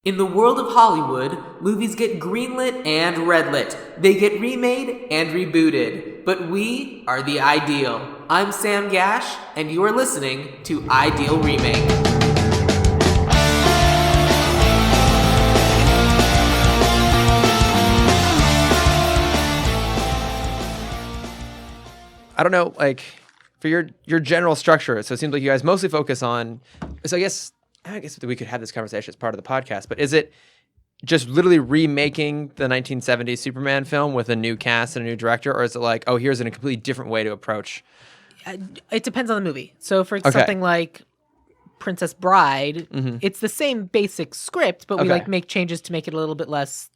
In the world of Hollywood, movies get greenlit and redlit. They get remade and rebooted. But we are the Ideal. I'm Sam Gasch, and you are listening to Ideal Remake. I don't know, like, for your general structure, so it seems like you guys mostly focus on, so I guess we could have this conversation as part of the podcast, but is it just literally remaking the 1970s Superman film with a new cast and a new director, or is it like, oh, here's a completely different way to approach? It depends on the movie. So for something like Princess Bride, it's the same basic script, but we like make changes to make it a little bit less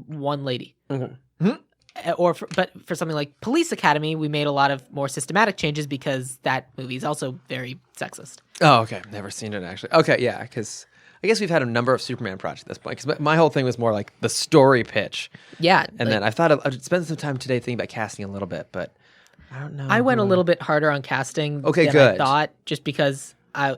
one lady. But for something like Police Academy, we made a lot of more systematic changes because that movie is also very sexist. Oh, okay. Never seen it, actually. Okay, yeah, because I guess we've had a number of Superman projects at this point, because my whole thing was more like the story pitch. Yeah. And then I thought I'd spend some time today thinking about casting a little bit, but I don't know. I went a little bit harder on casting than good. I thought, just because I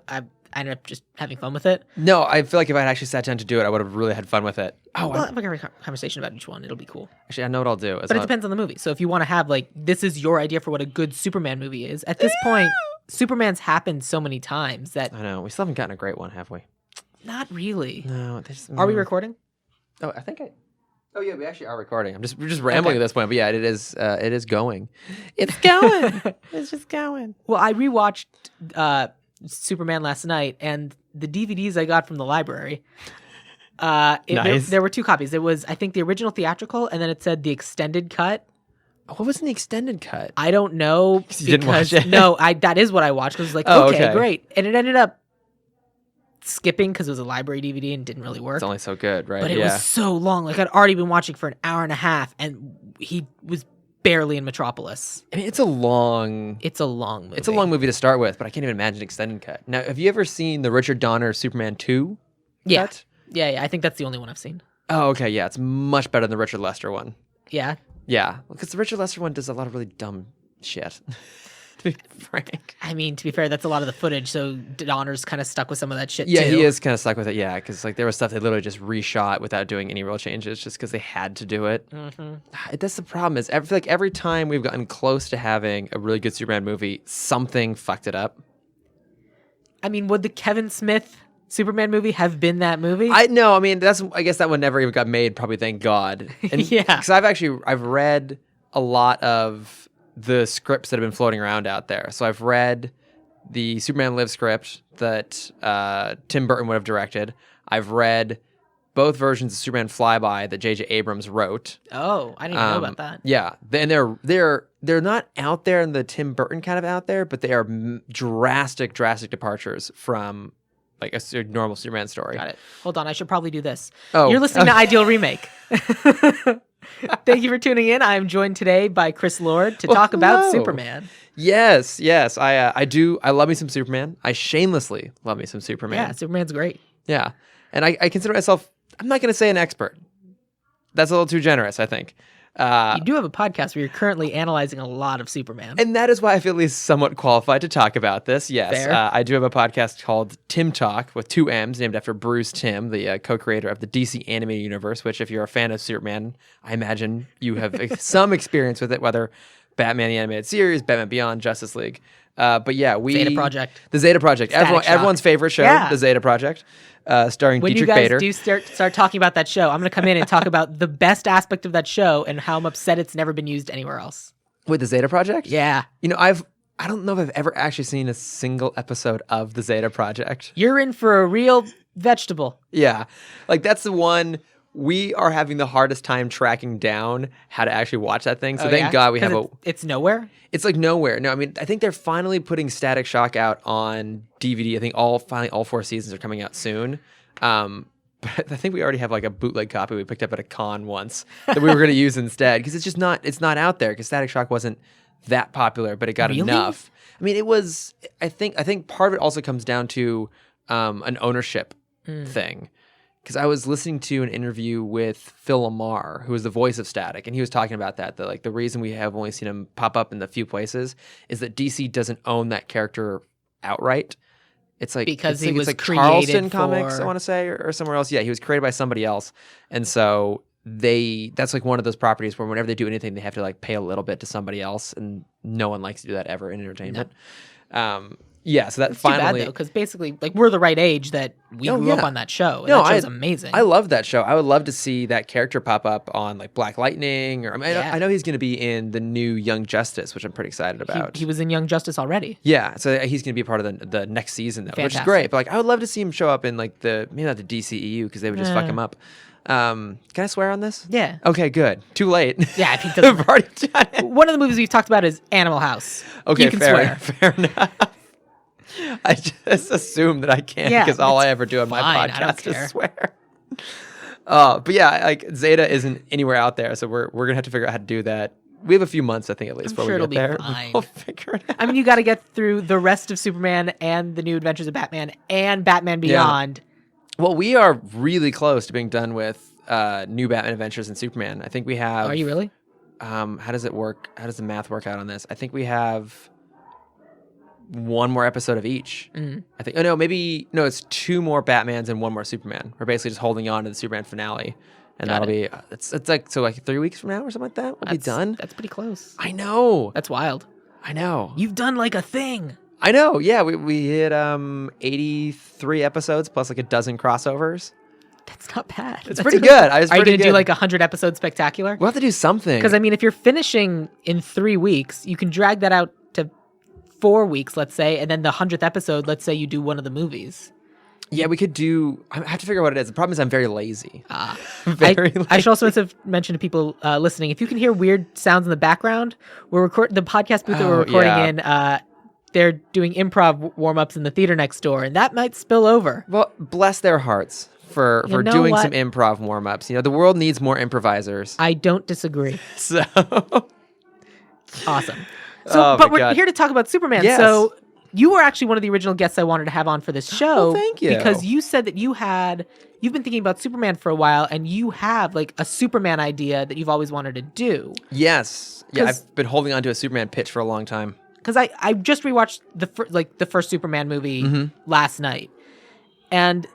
ended up just having fun with it. No, I feel like if I had actually sat down to do it, I would have really had fun with it. Oh, we'll have a conversation about each one. It'll be cool. Actually, I know what I'll do. But it depends on the movie. So if you want to have, like, this is your idea for what a good Superman movie is, at this point, Superman's happened so many times that... I know. We still haven't gotten a great one, have we? Not really. No. Are we recording? Oh, I think Oh, yeah, we actually are recording. We're just rambling at this point, but yeah, it is going. It's going. It's just going. Well, I rewatched Superman last night, and the DVDs I got from the library... Nice. There were two copies. It was, I think, the original theatrical, and then it said the extended cut. What was in the extended cut? I don't know. Because you didn't watch it? No, that is what I watched. Because it was like, okay, great. And it ended up skipping because it was a library DVD and didn't really work. It's only so good, right? But it was so long. Like, I'd already been watching for an hour and a half, and he was barely in Metropolis. I mean, it's a long movie. It's a long movie to start with, but I can't even imagine an extended cut. Now, have you ever seen the Richard Donner Superman 2 cut? Yeah, I think that's the only one I've seen. Oh, okay, yeah, it's much better than the Richard Lester one. Yeah? Yeah, because the Richard Lester one does a lot of really dumb shit, to be frank. I mean, to be fair, that's a lot of the footage, so Donner's kind of stuck with some of that shit, Yeah, too. he is kind of stuck with it, yeah, because like there was stuff they literally just reshot without doing any real changes just because they had to do it. That's the problem, is I feel like every time we've gotten close to having a really good Superman movie, something fucked it up. I mean, would the Kevin Smith Superman movie have been that movie? I guess that one never even got made, probably, thank God. And, yeah. Because I've read a lot of the scripts that have been floating around out there. So I've read the Superman Live script that Tim Burton would have directed. I've read both versions of Superman Flyby that J.J. Abrams wrote. Oh, I didn't even know about that. Yeah. And they're not out there in the Tim Burton kind of out there, but they are drastic departures from like a normal Superman story. Got it. Hold on, I should probably do this. Oh, you're listening to Ideal Remake. Thank you for tuning in. I am joined today by Chris Lord to talk about Superman. Yes. I do. I love me some Superman. I shamelessly love me some Superman. Yeah, Superman's great. Yeah. And I consider myself, I'm not going to say an expert. That's a little too generous, I think. You do have a podcast where you're currently analyzing a lot of Superman. And that is why I feel at least somewhat qualified to talk about this. Yes. Fair. I do have a podcast called Tim Talk with 2 M's, named after Bruce Timm, the co-creator of the DC animated universe, which if you're a fan of Superman, I imagine you have some experience with it, whether Batman the Animated Series, Batman Beyond, Justice League. But yeah, Zeta Project. The Zeta Project. Everyone's favorite show, The Zeta Project. Starring Dietrich Bader. When you guys do start talking about that show, I'm going to come in and talk about the best aspect of that show and how I'm upset it's never been used anywhere else. With the Zeta Project? Yeah. You know, I don't know if I've ever actually seen a single episode of the Zeta Project. You're in for a real vegetable. Yeah. Like, that's the one we are having the hardest time tracking down how to actually watch that thing. So thank God we have It's nowhere? It's like nowhere. No, I mean, I think they're finally putting Static Shock out on DVD. I think finally all 4 seasons are coming out soon. But I think we already have like a bootleg copy we picked up at a con once that we were going to use instead, because it's not out there, because Static Shock wasn't that popular, but it got enough. I mean, it was, I think part of it also comes down to an ownership thing. Because I was listening to an interview with Phil Lamar, who is the voice of Static, and he was talking about that like the reason we have only seen him pop up in the few places is that DC doesn't own that character outright. It's like because it's he was like created Charleston Comics, for- I want to say, or somewhere else. Yeah, he was created by somebody else, and so that's like one of those properties where whenever they do anything, they have to like pay a little bit to somebody else, and no one likes to do that ever in entertainment. Yeah, so that It's finally, too bad though, because basically, like, we're the right age that we grew up on that show. And that show's amazing. I love that show. I would love to see that character pop up on like Black Lightning, or I know he's going to be in the new Young Justice, which I'm pretty excited about. He was in Young Justice already. Yeah, so he's going to be a part of the next season, though, which is great. But like, I would love to see him show up in like maybe not the DCEU, because they would just fuck him up. Can I swear on this? Yeah. Okay, good. Too late. Yeah, I think that's I've already done it. one of the movies we've talked about is Animal House. Okay, you can swear. Fair enough. I just assume that I can because all I ever do on my podcast is swear. But yeah, like Zeta isn't anywhere out there, so we're gonna have to figure out how to do that. We have a few months, I think, at least, before we get there. Fine. We'll figure it out. I mean, you got to get through the rest of Superman and the New Adventures of Batman and Batman Beyond. Well, we are really close to being done with New Batman Adventures and Superman. I think we have. Are you really? How does it work? How does the math work out on this? I think we have one more episode of each. I think. Oh no, it's 2 more Batmans and 1 more Superman. We're basically just holding on to the Superman finale, and that'll be it's like 3 weeks from now or something like that. We'll be done. That's pretty close. I know. That's wild. I know. You've done like a thing. I know. Yeah, we hit 83 episodes plus like a dozen crossovers. That's not bad. It's pretty good. Are you going to do like a 100-episode spectacular? We'll have to do something. Because I mean, if you're finishing in 3 weeks, you can drag that out to 4 weeks, let's say, and then the 100th episode, let's say you do one of the movies. Yeah, we could do. I have to figure out what it is. The problem is I'm very lazy. Very lazy. I should also mention to people listening, if you can hear weird sounds in the background, the podcast booth that we're recording in. They're doing improv warm-ups in the theater next door, and that might spill over. Well, bless their hearts for doing some improv warm-ups. You know, the world needs more improvisers. I don't disagree. So awesome. So, but we're here to talk about Superman. Yes. So you were actually one of the original guests I wanted to have on for this show. Oh, thank you. Because you said that you've been thinking about Superman for a while, and you have like a Superman idea that you've always wanted to do. Yes. Yeah, I've been holding on to a Superman pitch for a long time. Because I just rewatched the first Superman movie last night, and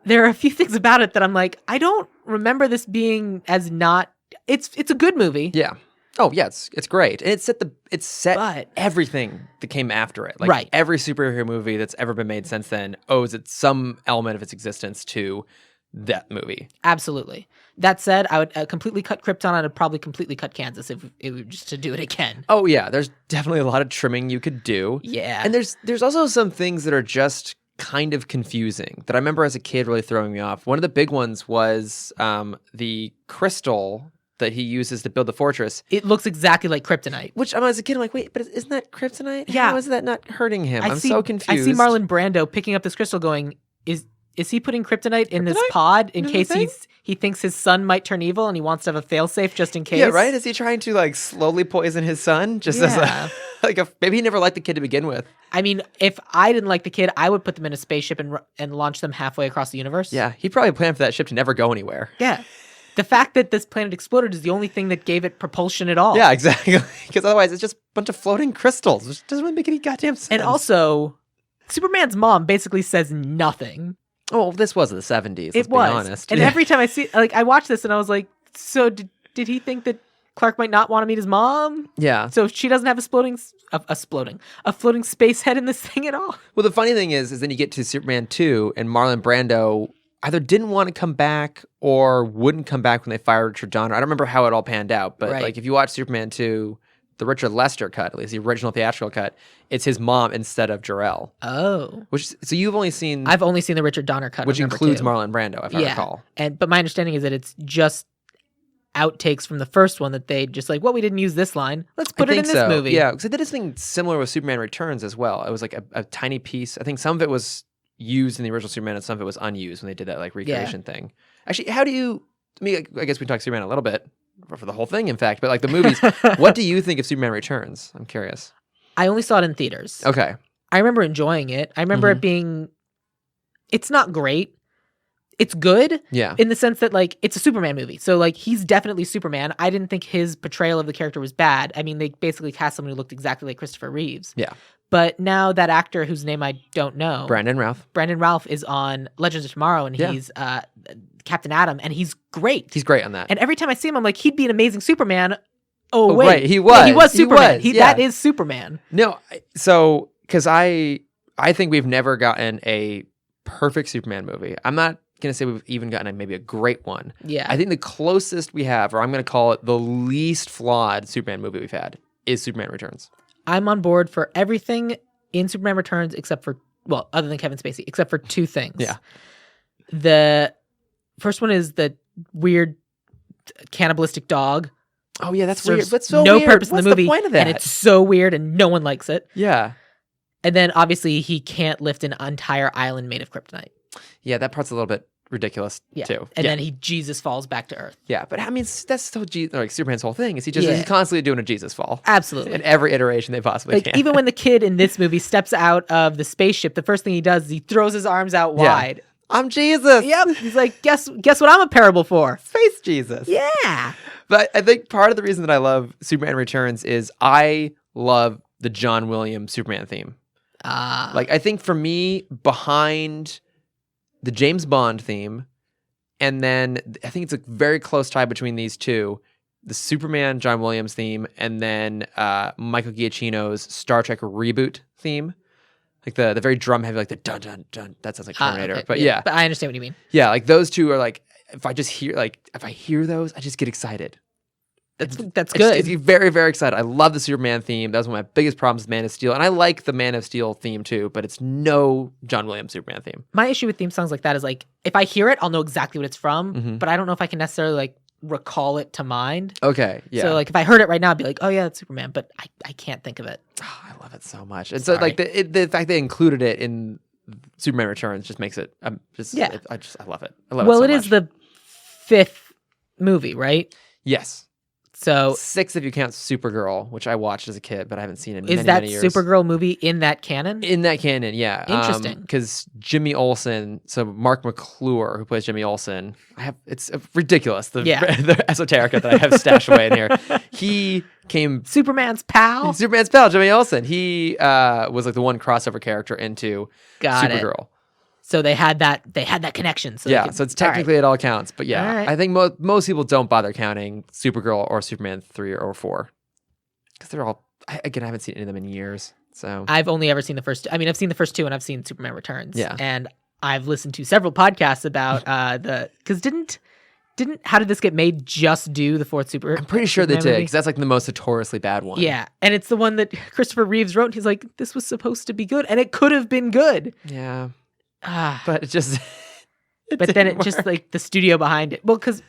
there are a few things about it that I'm like, I don't remember this being as not. It's a good movie. Yeah. Oh yeah, it's great, and it set everything that came after it. Like every superhero movie that's ever been made since then owes some element of its existence to that movie. Absolutely. That said, I would completely cut Krypton. I'd probably completely cut Kansas if it were just to do it again. Oh yeah, there's definitely a lot of trimming you could do. Yeah, and there's also some things that are just kind of confusing that I remember as a kid really throwing me off. One of the big ones was the crystal that he uses to build the fortress. It looks exactly like kryptonite. Which as a kid, I'm like, wait, but isn't that kryptonite? Yeah. How is that not hurting him? I'm so confused. I see Marlon Brando picking up this crystal going, is he putting kryptonite in this pod in case he thinks his son might turn evil and he wants to have a failsafe just in case? Yeah, right? Is he trying to like slowly poison his son? Just as maybe he never liked the kid to begin with. I mean, if I didn't like the kid, I would put them in a spaceship and launch them halfway across the universe. Yeah, he probably planned for that ship to never go anywhere. Yeah. The fact that this planet exploded is the only thing that gave it propulsion at all. Yeah, exactly. Because otherwise it's just a bunch of floating crystals, which doesn't really make any goddamn sense. And also, Superman's mom basically says nothing. Oh, this was the 70s, let's be honest. And every time I see, I watched this and I was like, so did he think that Clark might not want to meet his mom? Yeah. So she doesn't have a floating space head in this thing at all? Well, the funny thing is then you get to Superman 2 and Marlon Brando either didn't want to come back or wouldn't come back when they fired Richard Donner. I don't remember how it all panned out, but like if you watch Superman 2, the Richard Lester cut, at least the original theatrical cut, it's his mom instead of Jor-El. Oh. So you've only seen... I've only seen the Richard Donner cut. Which includes Marlon Brando, if I recall. But my understanding is that it's just outtakes from the first one that they just like, well, we didn't use this line. Let's put it in this movie. Yeah, because they did this thing similar with Superman Returns as well. It was like a tiny piece. I think some of it was used in the original Superman and some of it was unused when they did that like recreation thing. Actually, how do you... I guess we talked Superman a little bit, for the whole thing, in fact, but like the movies, what do you think of Superman Returns? I'm curious. I only saw it in theaters. Okay. I remember enjoying it. I remember it being... It's not great. It's good. Yeah. In the sense that, like, it's a Superman movie. So, like, he's definitely Superman. I didn't think his portrayal of the character was bad. I mean, they basically cast someone who looked exactly like Christopher Reeves. Yeah. But now that actor whose name I don't know, Brandon Routh is on Legends of Tomorrow, and he's Captain Atom, and he's great. He's great on that. And every time I see him, I'm like, he'd be an amazing Superman. Oh, wait, right. He was Superman. Yeah. That is Superman. No, so because I think we've never gotten a perfect Superman movie. I'm not gonna say we've even gotten maybe a great one. Yeah, I think the closest we have, or I'm gonna call it the least flawed Superman movie we've had, is Superman Returns. I'm on board for everything in Superman Returns except for, well, other than Kevin Spacey, except for two things. Yeah. The first one is the weird cannibalistic dog. Oh yeah, that's serves weird. That's so no weird. purpose in What's the movie, point of that? and it's so weird, and no one likes it. Yeah. And then obviously he can't lift an entire island made of kryptonite. Yeah, that part's a little bit ridiculous too. And then Jesus falls back to Earth. Yeah, but I mean, that's still like Superman's whole thing. Is he's constantly doing a Jesus fall? Absolutely. In every iteration they possibly can. Even when the kid in this movie steps out of the spaceship, the first thing he does is he throws his arms out wide. I'm Jesus. Yep. He's like, guess what I'm a parable for? Space Jesus. Yeah. But I think part of the reason that I love Superman Returns is I love the John Williams Superman theme. Like, I think for me, behind the James Bond theme, and then I think it's a very close tie between these two, the Superman John Williams theme, and then Michael Giacchino's Star Trek reboot theme. Like the very drum heavy, like the dun dun dun. That sounds like Terminator. Okay. But yeah. But I understand what you mean. Yeah, like those two are like, if I hear those, I just get excited. That's good. It's very, very excited. I love the Superman theme. That was one of my biggest problems with Man of Steel. And I like the Man of Steel theme too, but it's no John Williams Superman theme. My issue with theme songs like that is like, if I hear it, I'll know exactly what it's from, Mm-hmm. but I don't know if I can necessarily like recall it to mind. Okay, yeah. So like if I heard it right now, I'd be like, oh yeah, it's Superman, but I can't think of it. Oh, I love it so much. And so like the fact they included it in Superman Returns just makes it, I love it. I love it so much. It is the 5th movie, right? Yes. So 6 if you count Supergirl, which I watched as a kid, but I haven't seen in is many, that many years. Supergirl movie in that canon? In that canon, yeah. Interesting. Because Jimmy Olsen, so Mark McClure, who plays Jimmy Olsen, it's ridiculous, the esoterica that I have stashed away in here. He came... Superman's pal, Jimmy Olsen. He was like the one crossover character into Supergirl. So they had that connection. So so it's technically it all counts. But yeah, right. I think most people don't bother counting Supergirl or Superman 3 or 4. Because they're all, again, I haven't seen any of them in years. So I've only ever seen the first. I mean, I've seen the first 2, and I've seen Superman Returns. Yeah, and I've listened to several podcasts about because didn't How Did This Get Made just do the 4th Superman? I'm pretty sure they did, movie? because that's like the most notoriously bad one. Yeah, and it's the one that Christopher Reeves wrote. And he's like, this was supposed to be good, and it could have been good. Yeah. But it just but then it just like the studio behind it. Well, because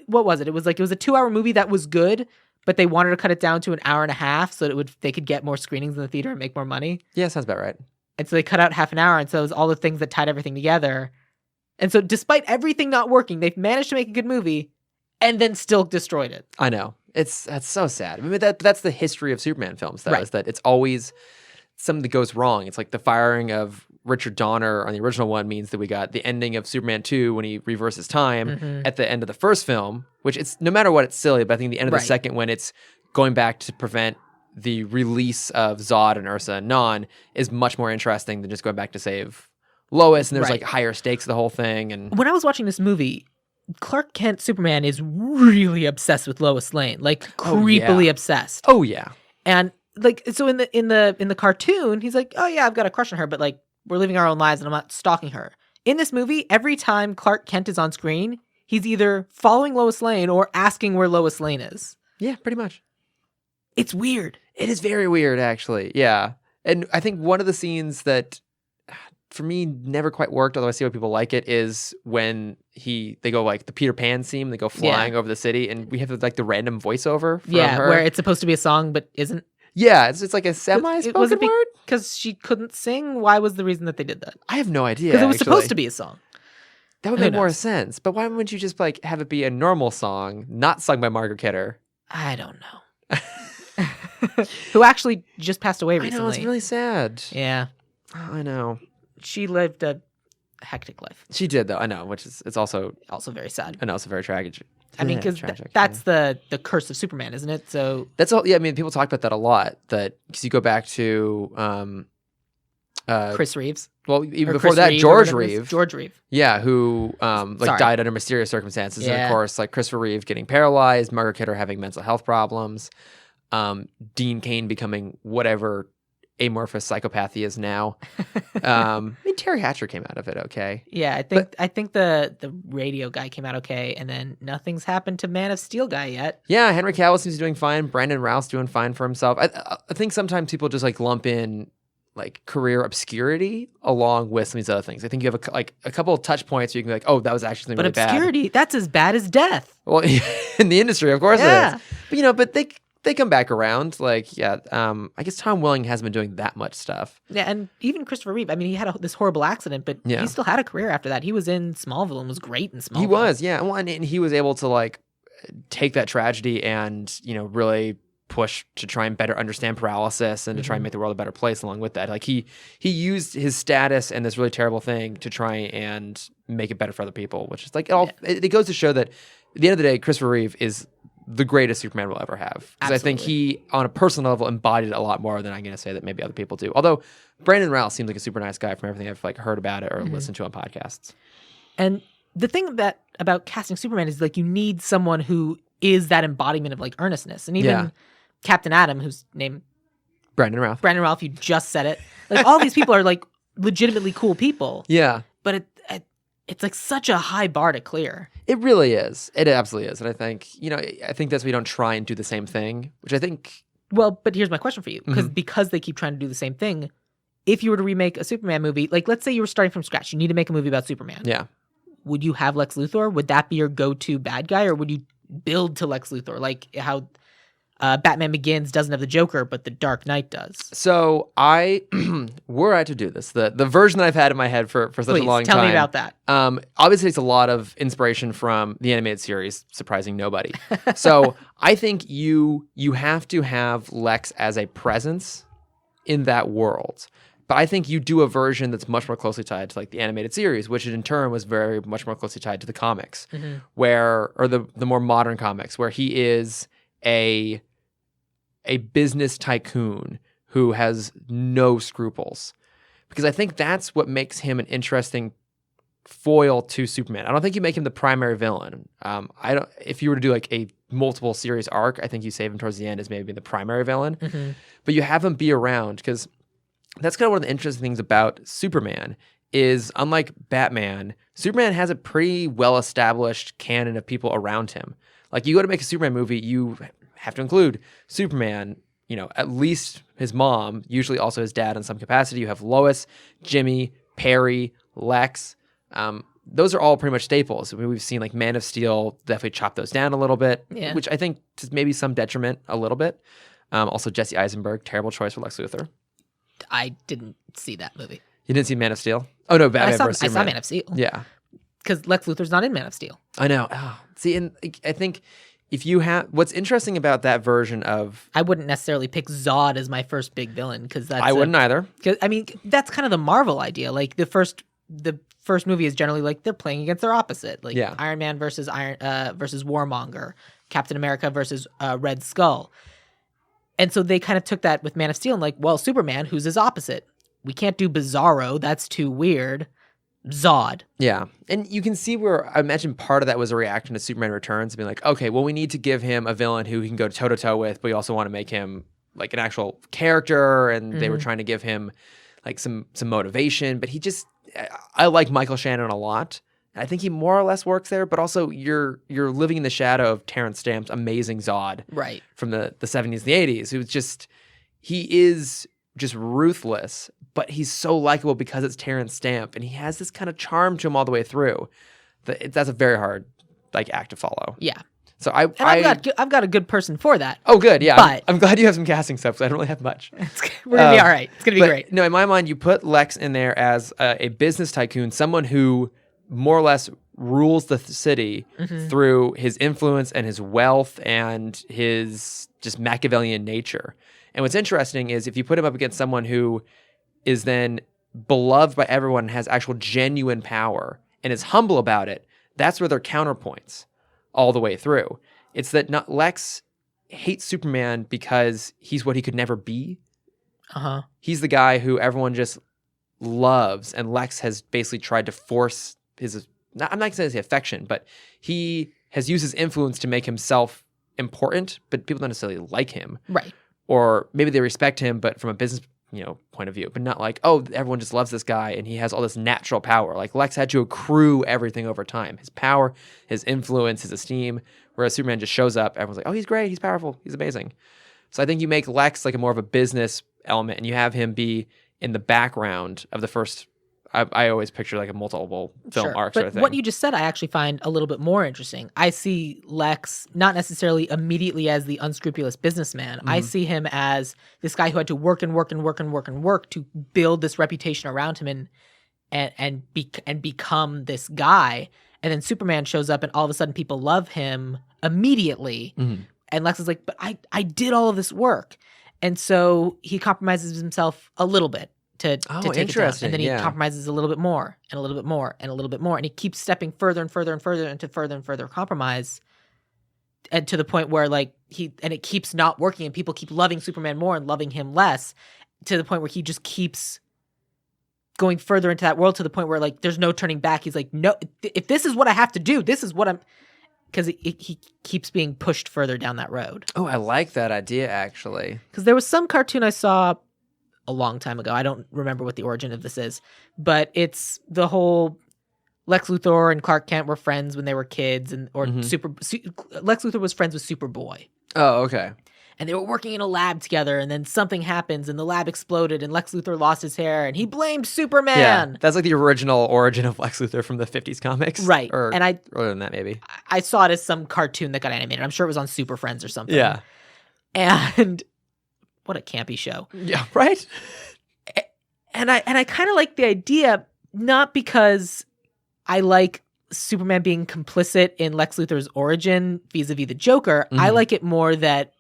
what was it? It was a 2-hour movie that was good, but they wanted to cut it down to an hour and a half so that they could get more screenings in the theater and make more money. Yeah, sounds about right. And so they cut out half an hour, and so it was all the things that tied everything together. And so despite everything not working, they've managed to make a good movie and then still destroyed it. I know. That's so sad. I mean, that's the history of Superman films, though, right. Is that it's always something that goes wrong. It's like the firing of Richard Donner on the original one means that we got the ending of Superman 2 when he reverses time at the end of the first film, which it's no matter what, it's silly, but I think the end of the second, when it's going back to prevent the release of Zod and Ursa and Non, is much more interesting than just going back to save Lois, and there's like higher stakes to the whole thing. And when I was watching this movie, Clark Kent Superman is really obsessed with Lois Lane, like creepily obsessed. Oh yeah. And like, so in the cartoon, he's like, oh yeah, I've got a crush on her, but like, we're living our own lives and I'm not stalking her. In this movie, every time Clark Kent is on screen, he's either following Lois Lane or asking where Lois Lane is. Yeah, pretty much. It's weird. It is very weird, actually. Yeah. And I think one of the scenes that for me never quite worked, although I see why people like it, is when they go like the Peter Pan scene, they go flying over the city, and we have like the random voiceover from her. Where it's supposed to be a song but isn't. Yeah, it's like a semi-spoken word. Because she couldn't sing? Why was the reason that they did that? I have no idea. Because it was supposed to be a song. That would make more sense. But why wouldn't you just like have it be a normal song, not sung by Margaret Kidder? I don't know. Who actually just passed away recently. I know, it's really sad. Yeah. I know. She lived a hectic life. She did, though. I know, which is it's also very sad. And also very tragic. I mean, because that's the curse of Superman, isn't it? So that's all. Yeah, I mean, people talk about that a lot. That because you go back to Chris Reeves. Well, even or before Chris that, Reeve George Reeve. George Reeve. Yeah, who Sorry. died under mysterious circumstances. Yeah. And of course, like Christopher Reeve getting paralyzed, Margaret Kidder having mental health problems, Dean Cain becoming whatever amorphous psychopath he is now. I mean, Terry Hatcher came out of it okay. Yeah, I think the radio guy came out okay, and then nothing's happened to Man of Steel guy yet. Yeah, Henry Cavill seems to be doing fine. Brandon Routh's doing fine for himself. I think sometimes people just like lump in like career obscurity along with some of these other things. I think you have a couple of touch points where you can be like, oh, that was actually really bad. But obscurity, that's as bad as death. Well, in the industry, of course it is. But but they come back around. Like, I guess Tom Welling hasn't been doing that much stuff. Yeah, and even Christopher Reeve. I mean, he had this horrible accident, but he still had a career after that. He was in Smallville and was great in Smallville. He was, yeah. Well, and he was able to like take that tragedy and really push to try and better understand paralysis and to try and make the world a better place along with that. Like he used his status and this really terrible thing to try and make it better for other people, which is like it goes to show that at the end of the day, Christopher Reeve is the greatest Superman we'll ever have. Because I think he, on a personal level, embodied a lot more than I'm going to say that maybe other people do. Although Brandon Routh seems like a super nice guy from everything I've like heard about it or listened to on podcasts. And the thing about casting Superman is like you need someone who is that embodiment of like earnestness. And even Captain Atom, whose name Brandon Routh, you just said it. Like all these people are like legitimately cool people. Yeah. But it's like such a high bar to clear. It really is. It absolutely is. And I think, I think that's why we don't try and do the same thing, which I think. Well, but here's my question for you. Because they keep trying to do the same thing, if you were to remake a Superman movie, like let's say you were starting from scratch, you need to make a movie about Superman. Yeah. Would you have Lex Luthor? Would that be your go-to bad guy? Or would you build to Lex Luthor? Like how Batman Begins doesn't have the Joker, but the Dark Knight does. So were I to do this, the version that I've had in my head for such a long time. Tell me about that. Obviously, it's a lot of inspiration from the animated series, surprising nobody. So I think you have to have Lex as a presence in that world. But I think you do a version that's much more closely tied to like the animated series, which in turn was very much more closely tied to the comics, or the more modern comics, where he is a business tycoon who has no scruples. Because I think that's what makes him an interesting foil to Superman. I don't think you make him the primary villain. If you were to do like a multiple series arc, I think you save him towards the end as maybe the primary villain. But you have him be around because that's kind of one of the interesting things about Superman is unlike Batman, Superman has a pretty well-established canon of people around him. Like you go to make a Superman movie, you have to include Superman, at least his mom, usually also his dad in some capacity. You have Lois, Jimmy, Perry, Lex. Those are all pretty much staples. I mean, we've seen like Man of Steel definitely chop those down a little bit, which I think to maybe some detriment a little bit. Also Jesse Eisenberg, terrible choice for Lex Luthor. I didn't see that movie. You didn't see Man of Steel? Oh no, Batman vs Superman. I saw Man of Steel. Yeah. Because Lex Luthor's not in Man of Steel. I know. Oh, see, and I think if you have what's interesting about that version of, I wouldn't necessarily pick Zod as my first big villain because that's I wouldn't either. Because I mean that's kind of the Marvel idea. Like the first movie is generally like they're playing against their opposite. Like Iron Man versus Warmonger, Captain America versus Red Skull. And so they kind of took that with Man of Steel and like, well, Superman, who's his opposite? We can't do Bizarro. That's too weird. Zod. Yeah. And you can see where I imagine part of that was a reaction to Superman Returns, being like, okay, well, we need to give him a villain who he can go toe-to-toe with, but we also want to make him like an actual character. And they were trying to give him like some motivation. But I like Michael Shannon a lot. I think he more or less works there, but also you're living in the shadow of Terrence Stamp's amazing Zod. Right. From the 70s and the 80s, he is just ruthless, but he's so likable because it's Terrence Stamp, and he has this kind of charm to him all the way through. That's a very hard act to follow. Yeah. So I've got a good person for that. Oh, good. Yeah. But I'm glad you have some casting stuff because I don't really have much. We're gonna be all right. It's gonna be great. No, in my mind, you put Lex in there as a business tycoon, someone who more or less rules the city through his influence and his wealth and his just Machiavellian nature. And what's interesting is if you put him up against someone who is then beloved by everyone and has actual genuine power and is humble about it, that's where they're counterpoints. all the way through. It's that not Lex hates Superman because he's what he could never be. He's the guy who everyone just loves, and Lex has basically tried to force his, I'm not going to say affection, but he has used his influence to make himself important, but people don't necessarily like him. Right. Or maybe they respect him, but from a business point of view, but not like, oh, everyone just loves this guy and he has all this natural power. Like Lex had to accrue everything over time. His power, his influence, his esteem, whereas Superman just shows up, everyone's like, oh, he's great, he's powerful, he's amazing. So I think you make Lex like a more of a business element and you have him be in the background of the first, I always picture like a multiple film arc sort of thing. What you just said, I actually find a little bit more interesting. I see Lex not necessarily immediately as the unscrupulous businessman. I see him as this guy who had to work and work and work and work and work to build this reputation around him and become this guy. And then Superman shows up and all of a sudden people love him immediately. And Lex is like, but I did all of this work. And so he compromises himself a little bit to take it down. And then he compromises a little bit more and a little bit more and a little bit more. And he keeps stepping further and further and further into further and further compromise. And to the point where like it keeps not working and people keep loving Superman more and loving him less, to the point where he just keeps going further into that world, to the point where like there's no turning back. He's like, no, if this is what I have to do, this is what I'm, because he keeps being pushed further down that road. Oh, I like that idea, actually. Because there was some cartoon I saw a long time ago. I don't remember what the origin of this is, but it's the whole Lex Luthor and Clark Kent were friends when they were kids, and Lex Luthor was friends with Superboy. Oh, okay. And they were working in a lab together, and then something happens, and the lab exploded, and Lex Luthor lost his hair, and he blamed Superman. Yeah, that's like the original origin of Lex Luthor from the 50s comics. Right. Or and earlier than that, maybe. I saw it as some cartoon that got animated. I'm sure it was on Super Friends or something. Yeah. And what a campy show. Yeah, right? And I kind of like the idea, not because I like Superman being complicit in Lex Luthor's origin vis-a-vis the Joker. I like it more that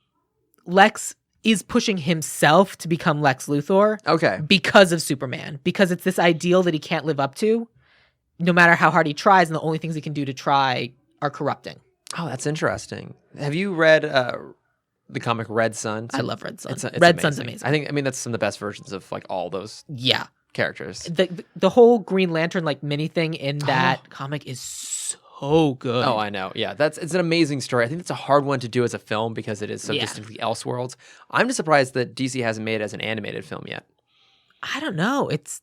Lex is pushing himself to become Lex Luthor. Okay. Because of Superman. Because it's this ideal that he can't live up to, no matter how hard he tries, and the only things he can do to try are corrupting. Oh, that's interesting. Have you read the comic Red Sun? I love Red Sun. It's Red Sun's amazing. I mean, that's some of the best versions of like all those characters. The whole Green Lantern like mini thing in that comic is so good. Oh, I know. Yeah, it's an amazing story. I think it's a hard one to do as a film because it is so distinctly Elseworlds. I'm just surprised that DC hasn't made it as an animated film yet. I don't know. It's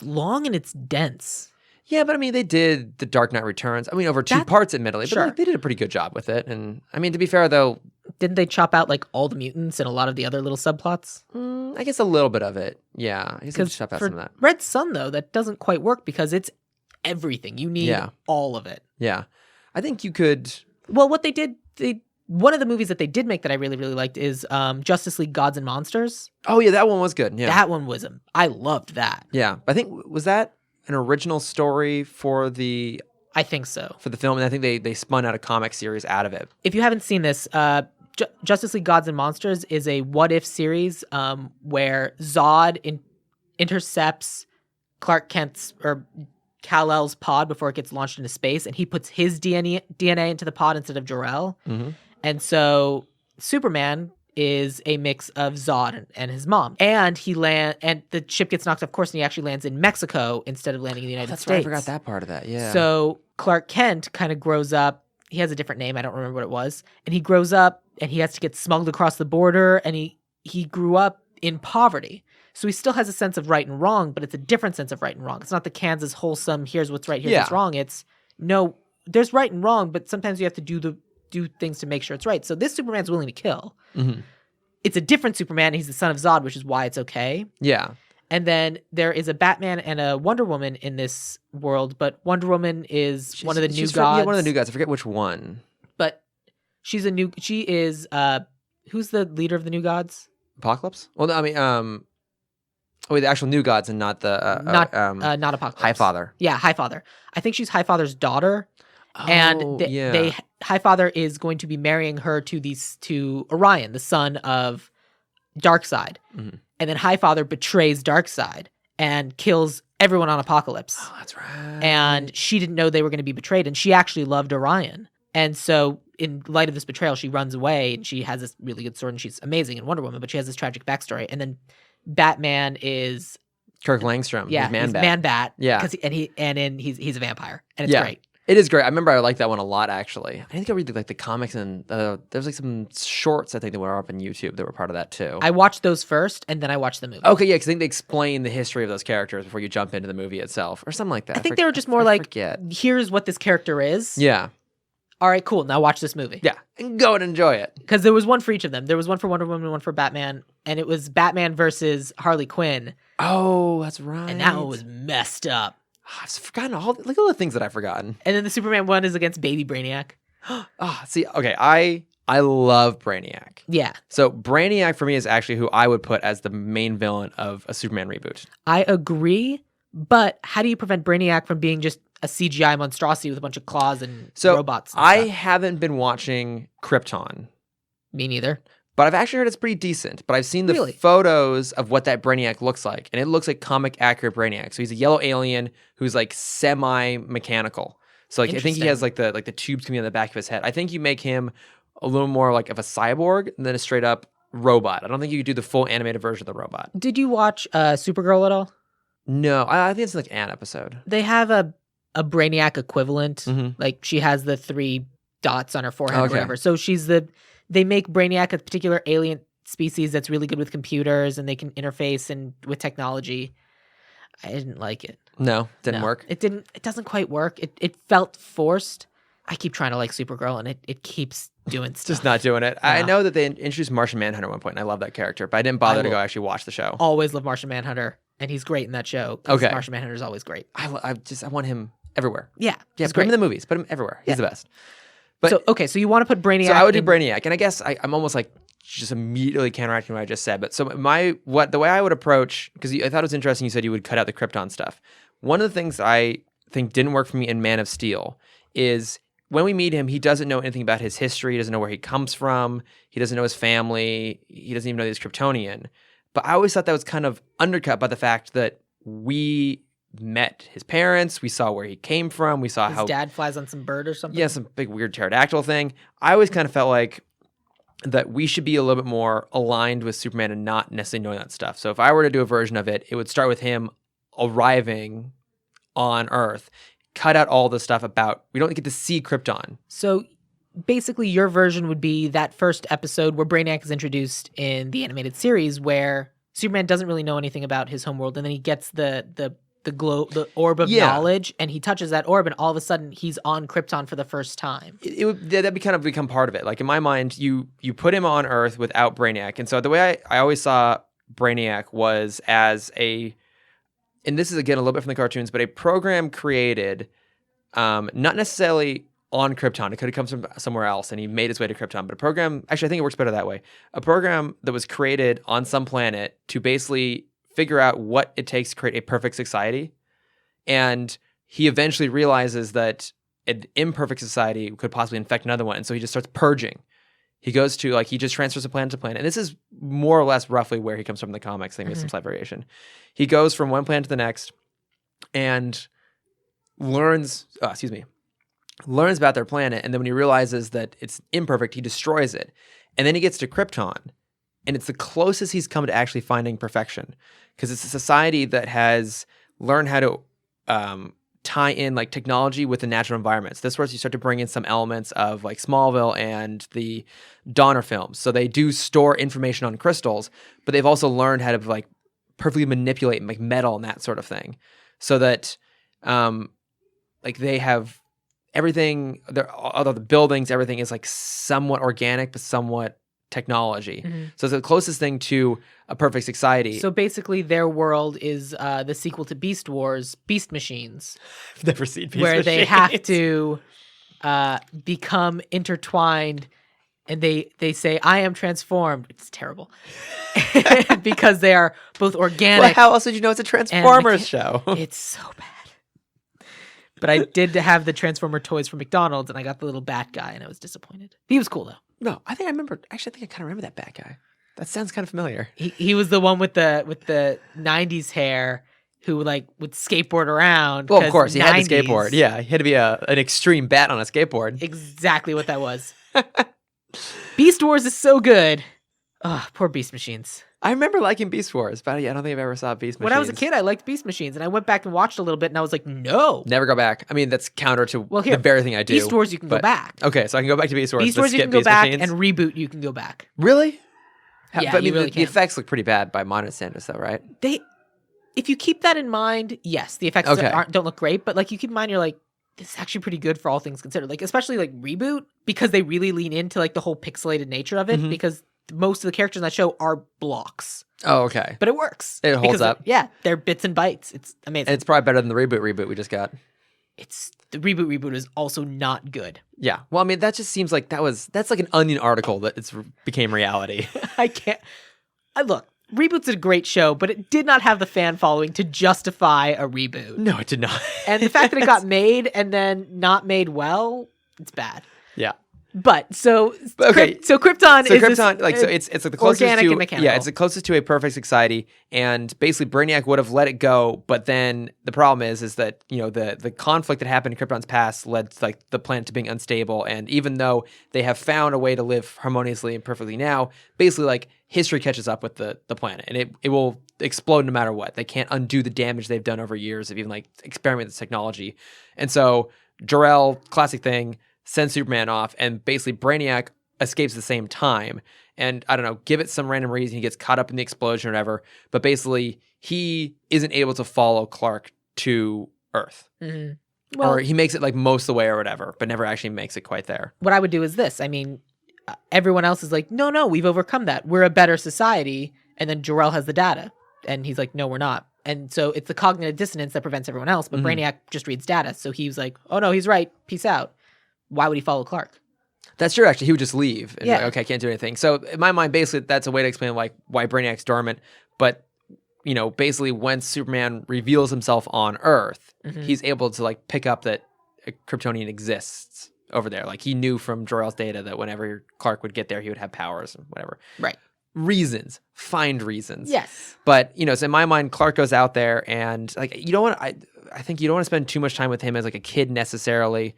long and it's dense. Yeah, but I mean, they did The Dark Knight Returns. I mean, over two parts, admittedly, but like, they did a pretty good job with it. And I mean, to be fair, though, didn't they chop out like all the mutants and a lot of the other little subplots? I guess a little bit of it. Yeah, I guess they chop out some of that. Red Sun, though, that doesn't quite work because it's everything. You need all of it. Yeah, I think you could. Well, what they did, one of the movies that they did make that I really, really liked is Justice League Gods and Monsters. Oh yeah, that one was good. Yeah, that one was I loved that. Yeah, I think was that an original story for the. I think so. For the film, and I think they spun out a comic series out of it. If you haven't seen this, Justice League Gods and Monsters is a what-if series where Zod intercepts Clark Kent's or Kal-El's pod before it gets launched into space, and he puts his DNA into the pod instead of Jor-El. And so Superman is a mix of Zod and his mom. And and the ship gets knocked off course, and he actually lands in Mexico instead of landing in the United States. Right, I forgot that part of that, yeah. So Clark Kent kind of grows up. He has a different name. I don't remember what it was. And he grows up, and he has to get smuggled across the border, and he grew up in poverty. So he still has a sense of right and wrong, but it's a different sense of right and wrong. It's not the Kansas wholesome, here's what's right, here's what's wrong. It's, no, there's right and wrong, but sometimes you have to do things to make sure it's right. So this Superman's willing to kill. It's a different Superman. He's the son of Zod, which is why it's okay. Yeah. And then there is a Batman and a Wonder Woman in this world, but Wonder Woman is one of the new gods. Yeah, one of the new gods. I forget which one. But she is, who's the leader of the new gods? Apocalypse? Well, I mean, the actual new gods and not the, not Apocalypse. Highfather. Yeah, Highfather. I think she's Highfather's daughter. And Highfather is going to be marrying her to Orion, the son of Darkseid. And then Highfather betrays Darkseid and kills everyone on Apocalypse. Oh, that's right. And she didn't know they were going to be betrayed, and she actually loved Orion. And so in light of this betrayal, she runs away and she has this really good sword and she's amazing in Wonder Woman, but she has this tragic backstory. And then Batman is Kirk Langstrom. yeah, He's Man-Bat. Man-Bat. Yeah. He's a vampire. And it's great. It is great. I remember I liked that one a lot, actually. I think I read the comics, and there's like some shorts I think that were up on YouTube that were part of that too. I watched those first, and then I watched the movie. Okay, yeah, because I think they explain the history of those characters before you jump into the movie itself, or something like that. I think they were just more like, here's what this character is. Yeah. All right, cool. Now watch this movie. Yeah, and go and enjoy it. Because there was one for each of them. There was one for Wonder Woman, one for Batman, and it was Batman versus Harley Quinn. Oh, that's right. And that one was messed up. I've forgotten all the things that I've forgotten. And then the Superman one is against Baby Brainiac. See, okay, I love Brainiac. Yeah. So Brainiac for me is actually who I would put as the main villain of a Superman reboot. I agree, but how do you prevent Brainiac from being just a CGI monstrosity with a bunch of claws and robots? And I stuff? haven't been watching Krypton. Me neither. But I've actually heard it's pretty decent. But I've seen the Really? photos of what that Brainiac looks like, and it looks like comic accurate Brainiac. So he's a yellow alien who's like semi-mechanical. So like I think he has like the tubes coming on the back of his head. I think you make him a little more like of a cyborg than a straight up robot. I don't think you could do the full animated version of the robot. Did you watch Supergirl at all? No, I think it's like an episode. They have a Brainiac equivalent. Mhm. Like she has the 3 dots on her forehead or Okay. whatever. So they make Brainiac a particular alien species that's really good with computers and they can interface and with technology. I didn't like it. No, didn't No, work. It doesn't quite work. It felt forced. I keep trying to like Supergirl and it keeps doing stuff. Just not doing it. No. I know that they introduced Martian Manhunter at one point, and I love that character, but I didn't bother to go actually watch the show. Always love Martian Manhunter, and he's great in that show. 'Cause Okay. Martian Manhunter is always great. I want him everywhere. Yeah, Yeah, he's put him great. in the movies. Put him everywhere. He's Yeah. the best. But So you want to put Brainiac? So I would do in- Brainiac, and I guess I'm almost like just immediately counteracting what I just said. But so the way I would approach, because I thought it was interesting, you said you would cut out the Krypton stuff. One of the things that I think didn't work for me in Man of Steel is when we meet him, he doesn't know anything about his history. He doesn't know where he comes from. He doesn't know his family. He doesn't even know he's Kryptonian. But I always thought that was kind of undercut by the fact that we met his parents. We saw where he came from. We saw His how dad flies on some bird or something. yeah, some big weird pterodactyl thing. I always kind of felt like that we should be a little bit more aligned with Superman and not necessarily knowing that stuff. So if I were to do a version of it, it would start with him arriving on Earth, cut out all the stuff about, we don't get to see Krypton. So basically, your version would be that first episode where Brainiac is introduced in the animated series, where Superman doesn't really know anything about his homeworld, and then he gets the orb of knowledge, and he touches that orb, and all of a sudden he's on Krypton for the first time. That'd be kind of become part of it. Like in my mind, you put him on Earth without Brainiac. And so the way I always saw Brainiac was as and this is again a little bit from the cartoons, but a program created, not necessarily on Krypton. It could have come from somewhere else, and he made his way to Krypton. But a program, actually, I think it works better that way. A program that was created on some planet to basically figure out what it takes to create a perfect society. And he eventually realizes that an imperfect society could possibly infect another one. And so he just starts purging. He goes to, he just transfers from planet to planet. And this is more or less roughly where he comes from in the comics. I think there's some slight variation. He goes from one planet to the next and learns about their planet. And then when he realizes that it's imperfect, he destroys it. And then he gets to Krypton. And it's the closest he's come to actually finding perfection. Because it's a society that has learned how to tie in technology with the natural environments. This is where you start to bring in some elements of Smallville and the Donner films. So they do store information on crystals, but they've also learned how to perfectly manipulate metal and that sort of thing. So that they have everything, although the buildings, everything is somewhat organic, but somewhat technology. Mm-hmm. So it's the closest thing to a perfect society. So basically, their world is the sequel to Beast Wars, Beast Machines. I've never seen Beast where Machines. they have to become intertwined, and they say, "I am transformed." It's terrible because they are both organic. Well, how else did you know it's a Transformers show? It's so bad. But I did have the Transformer toys from McDonald's, and I got the little bat guy, and I was disappointed. He was cool though. No, I think I remember. Actually, I think I kind of remember that bad guy. That sounds kind of familiar. He was the one with the 90s hair who like would skateboard around. Well, of course, he had to 90s. skateboard. Yeah, he had to be an extreme bat on a skateboard. Exactly what that was. Beast Wars is so good. Oh, poor Beast Machines. I remember liking Beast Wars, but I don't think I've ever saw Beast Machines. When I was a kid, I liked Beast Machines, and I went back and watched a little bit, and I was like, no. Never go back. I mean, that's counter to the very thing I do. Beast Wars, you can go back. Okay, so I can go back to Beast Wars. Beast Wars, you can go back, and Reboot, you can go back. Really? Yeah, but I mean, you really the effects look pretty bad by modern standards, though, right? If you keep that in mind, yes, the effects don't look great, but like you keep in mind, you're like, this is actually pretty good for all things considered. Like, especially like Reboot, because they really lean into like the whole pixelated nature of it, because most of the characters in that show are blocks. Oh, okay. But it works. It holds up. Yeah, they're bits and bytes. It's amazing. And it's probably better than the reboot we just got. The reboot is also not good. Yeah. Well, I mean, that just seems like that's like an Onion article that became reality. Look, Reboot's a great show, but it did not have the fan following to justify a reboot. No, it did not. And the fact that it got made and then not made well, it's bad. Yeah. But so Krypton is it's like the closest organic to and mechanical. Yeah, it's the closest to a perfect society, and basically Brainiac would have let it go, but then the problem is that the conflict that happened in Krypton's past led to, like, the planet to being unstable, and even though they have found a way to live harmoniously and perfectly now, basically like history catches up with the planet, and it will explode no matter what. They can't undo the damage they've done over years of even like experimenting with technology, and so Jor-El, classic thing, sends Superman off, and basically Brainiac escapes at the same time. And I don't know, give it some random reason, he gets caught up in the explosion or whatever, but basically he isn't able to follow Clark to Earth. Mm-hmm. Well, or he makes it like most of the way or whatever, but never actually makes it quite there. What I would do is this. I mean, everyone else is like, no, we've overcome that. We're a better society. And then Jor-El has the data. And he's like, no, we're not. And so it's the cognitive dissonance that prevents everyone else, but Brainiac just reads data. So he was like, oh no, he's right. Peace out. Why would he follow Clark? That's true, actually. He would just leave. And like, okay, I can't do anything. So in my mind, basically, that's a way to explain like why Brainiac's dormant. But, basically when Superman reveals himself on Earth, he's able to like pick up that a Kryptonian exists over there. Like he knew from Jor-El's data that whenever Clark would get there, he would have powers and whatever. Right. Reasons. Find reasons. Yes. But, so in my mind, Clark goes out there and like, I think you don't want to spend too much time with him as like a kid necessarily.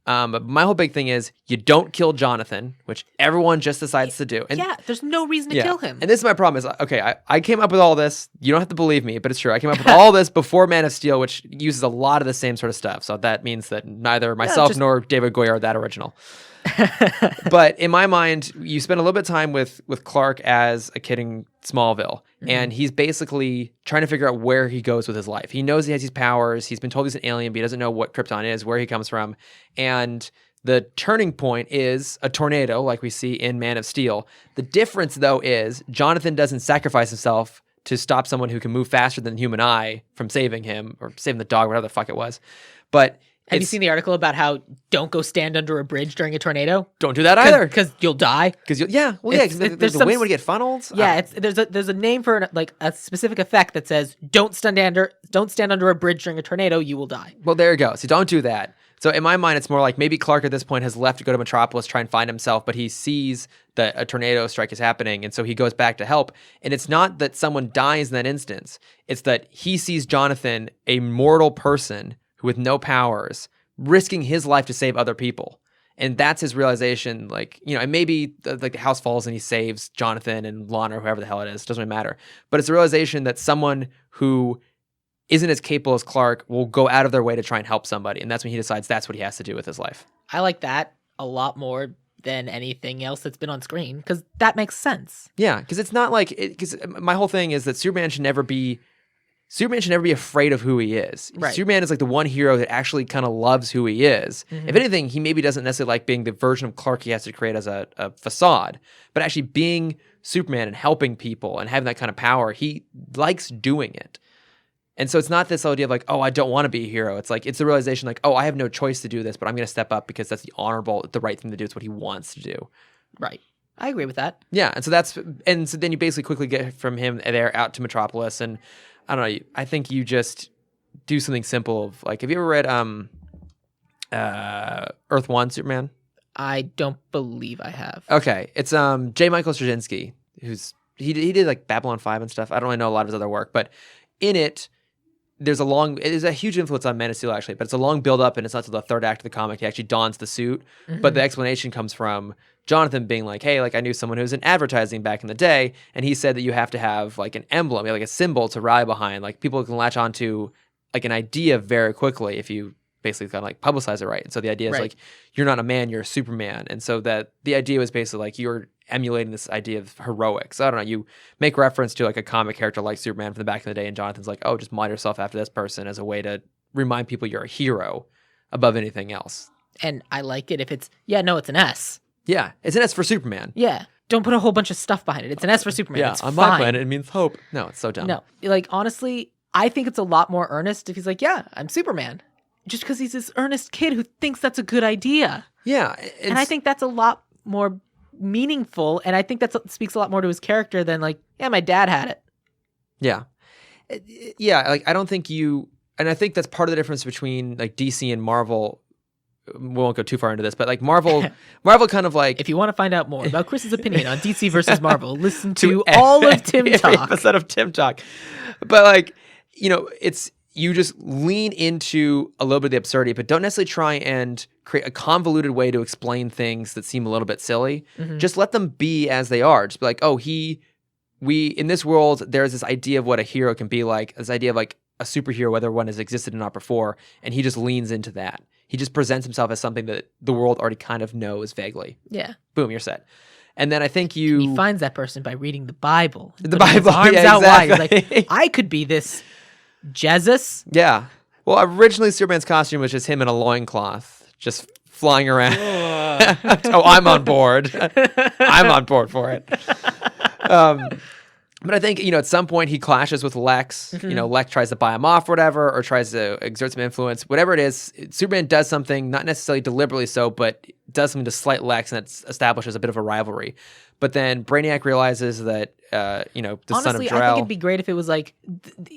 But my whole big thing is you don't kill Jonathan, which everyone just decides to do. And there's no reason to kill him. And this is my problem is, okay, I came up with all this. You don't have to believe me, but it's true. I came up with all this before Man of Steel, which uses a lot of the same sort of stuff. So that means that neither myself nor David Goyer are that original. But in my mind, you spend a little bit of time with Clark as a kid in Smallville, and he's basically trying to figure out where he goes with his life. He knows he has these powers. He's been told he's an alien, but he doesn't know what Krypton is, where he comes from. And the turning point is a tornado, like we see in Man of Steel. The difference, though, is Jonathan doesn't sacrifice himself to stop someone who can move faster than the human eye from saving him, or saving the dog, whatever the fuck it was. But have you seen the article about how don't go stand under a bridge during a tornado? Don't do that either, because you'll die. Because the wind would get funneled. Yeah, there's a name for like a specific effect that says don't stand under a bridge during a tornado, you will die. Well, there you go. So don't do that. So in my mind, it's more like maybe Clark at this point has left to go to Metropolis, try and find himself, but he sees that a tornado strike is happening, and so he goes back to help. And it's not that someone dies in that instance; it's that he sees Jonathan, a mortal person with no powers, risking his life to save other people. And that's his realization, like, and maybe the house falls and he saves Jonathan and Lana or whoever the hell it is, doesn't really matter. But it's a realization that someone who isn't as capable as Clark will go out of their way to try and help somebody. And that's when he decides that's what he has to do with his life. I like that a lot more than anything else that's been on screen, because that makes sense. Yeah, because it's not like, because my whole thing is that Superman should never be afraid of who he is. Right. Superman is like the one hero that actually kind of loves who he is. If anything, he maybe doesn't necessarily like being the version of Clark he has to create as a facade, but actually being Superman and helping people and having that kind of power, he likes doing it. And so it's not this idea of like, oh, I don't want to be a hero. It's like, it's the realization like, oh, I have no choice to do this, but I'm going to step up because that's the right thing to do. It's what he wants to do. Right. I agree with that. Yeah. And so then you basically quickly get from him there out to Metropolis, and I don't know. I think you just do something simple of like, have you ever read Earth 1 Superman? I don't believe I have. Okay. It's J. Michael Straczynski, he did like Babylon 5 and stuff. I don't really know a lot of his other work, but in it, there's a huge influence on Man of Steel actually, but it's a long build up, and it's not till the third act of the comic he actually dons the suit. But the explanation comes from Jonathan being like, hey, like I knew someone who was in advertising back in the day, and he said that you have to have like an emblem, like a symbol to rally behind. Like people can latch onto like an idea very quickly if you basically kind of like publicize it right. And so the idea is like, you're not a man, you're a Superman. And so that the idea was basically like you're emulating this idea of heroics. I don't know, you make reference to like a comic character like Superman from the back in the day, and Jonathan's like, oh, just model yourself after this person as a way to remind people you're a hero above anything else. And I like it if it's, it's an S. Yeah, it's an S for Superman. Yeah. Don't put a whole bunch of stuff behind it. It's an S for Superman. Yeah, it's on fine. my planet, it means hope. No, it's so dumb. No, like honestly, I think it's a lot more earnest if he's like, yeah, I'm Superman. Just because he's this earnest kid who thinks that's a good idea. Yeah. And I think that's a lot more meaningful. And I think that speaks a lot more to his character than like, yeah, my dad had it. Yeah. Yeah, like I don't think and I think that's part of the difference between like DC and Marvel. We won't go too far into this, but like Marvel kind of like... If you want to find out more about Chris's opinion on DC versus Marvel, listen to all of Tim Talk. Episode of Tim Talk. But like, it's... You just lean into a little bit of the absurdity, but don't necessarily try and create a convoluted way to explain things that seem a little bit silly. Just let them be as they are. Just be like, oh, we in this world, there's this idea of what a hero can be like, this idea of like a superhero, whether one has existed or not before, and he just leans into that. He just presents himself as something that the world already kind of knows vaguely. Yeah. Boom, you're set. And then I think he finds that person by reading the Bible. The Bible, arms out wide. He's like, I could be this Jesus. Yeah. Well, originally Superman's costume was just him in a loincloth, just flying around. Oh, I'm on board. I'm on board for it. But I think, at some point he clashes with Lex. Lex tries to buy him off or whatever, or tries to exert some influence. Whatever it is, Superman does something, not necessarily deliberately so, but does something to slight Lex, and it establishes a bit of a rivalry. But then Brainiac realizes that, the Honestly, son of Jor-El... I think it'd be great if it was like,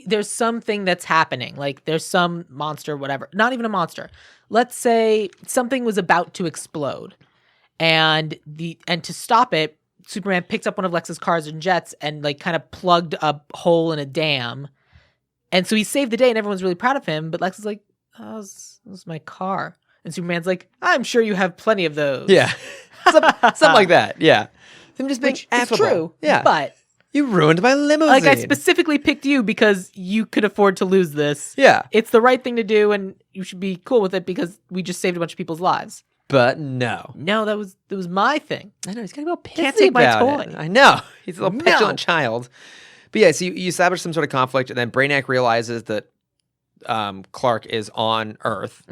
there's something that's happening. Like, there's some monster, whatever. Not even a monster. Let's say something was about to explode. And to stop it, Superman picks up one of Lex's cars and jets and like kind of plugged a hole in a dam. And so he saved the day and everyone's really proud of him. But Lex is like, oh, this was my car. And Superman's like, I'm sure you have plenty of those. Yeah. Something like that. Yeah. Him just being affable. It's true. Yeah. But you ruined my limousine. like I specifically picked you because you could afford to lose this. Yeah. It's the right thing to do and you should be cool with it because we just saved a bunch of people's lives. But no. No, that was my thing. I know, he's getting a little pissy Can't take my about toy. it. I know. He's a little petulant child. But yeah, so you establish some sort of conflict, and then Brainiac realizes that Clark is on Earth,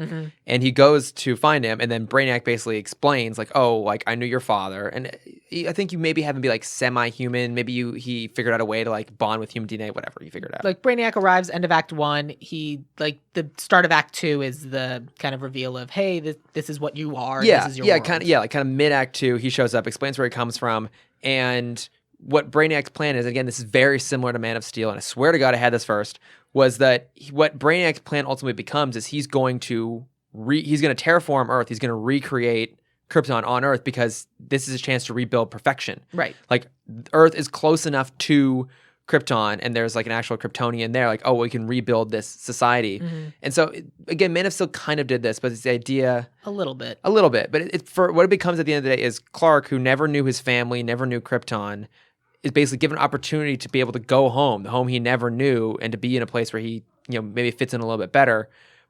and he goes to find him, and then Brainiac basically explains, like, oh, like, I knew your father, and I think you maybe have him be, like, semi-human, maybe he figured out a way to, like, bond with human DNA, whatever, you figured out. Like, Brainiac arrives end of Act 1, the start of Act 2 is the kind of reveal of, hey, this is what you are, this is your world. Kind of mid-Act 2, he shows up, explains where he comes from, and what Brainiac's plan is, again, this is very similar to Man of Steel, and I swear to God I had this first, was that what Brainiac's plan ultimately becomes is he's going to terraform Earth. He's going to recreate Krypton on Earth because this is a chance to rebuild perfection. Right. Like, Earth is close enough to Krypton, and there's like an actual Kryptonian there. Like, oh, we can rebuild this society. And so, again, Man of Steel kind of did this, but it's the idea... A little bit. But for what it becomes at the end of the day is Clark, who never knew his family, never knew Krypton, is basically given an opportunity to be able to go home, the home he never knew, and to be in a place where he, maybe fits in a little bit better,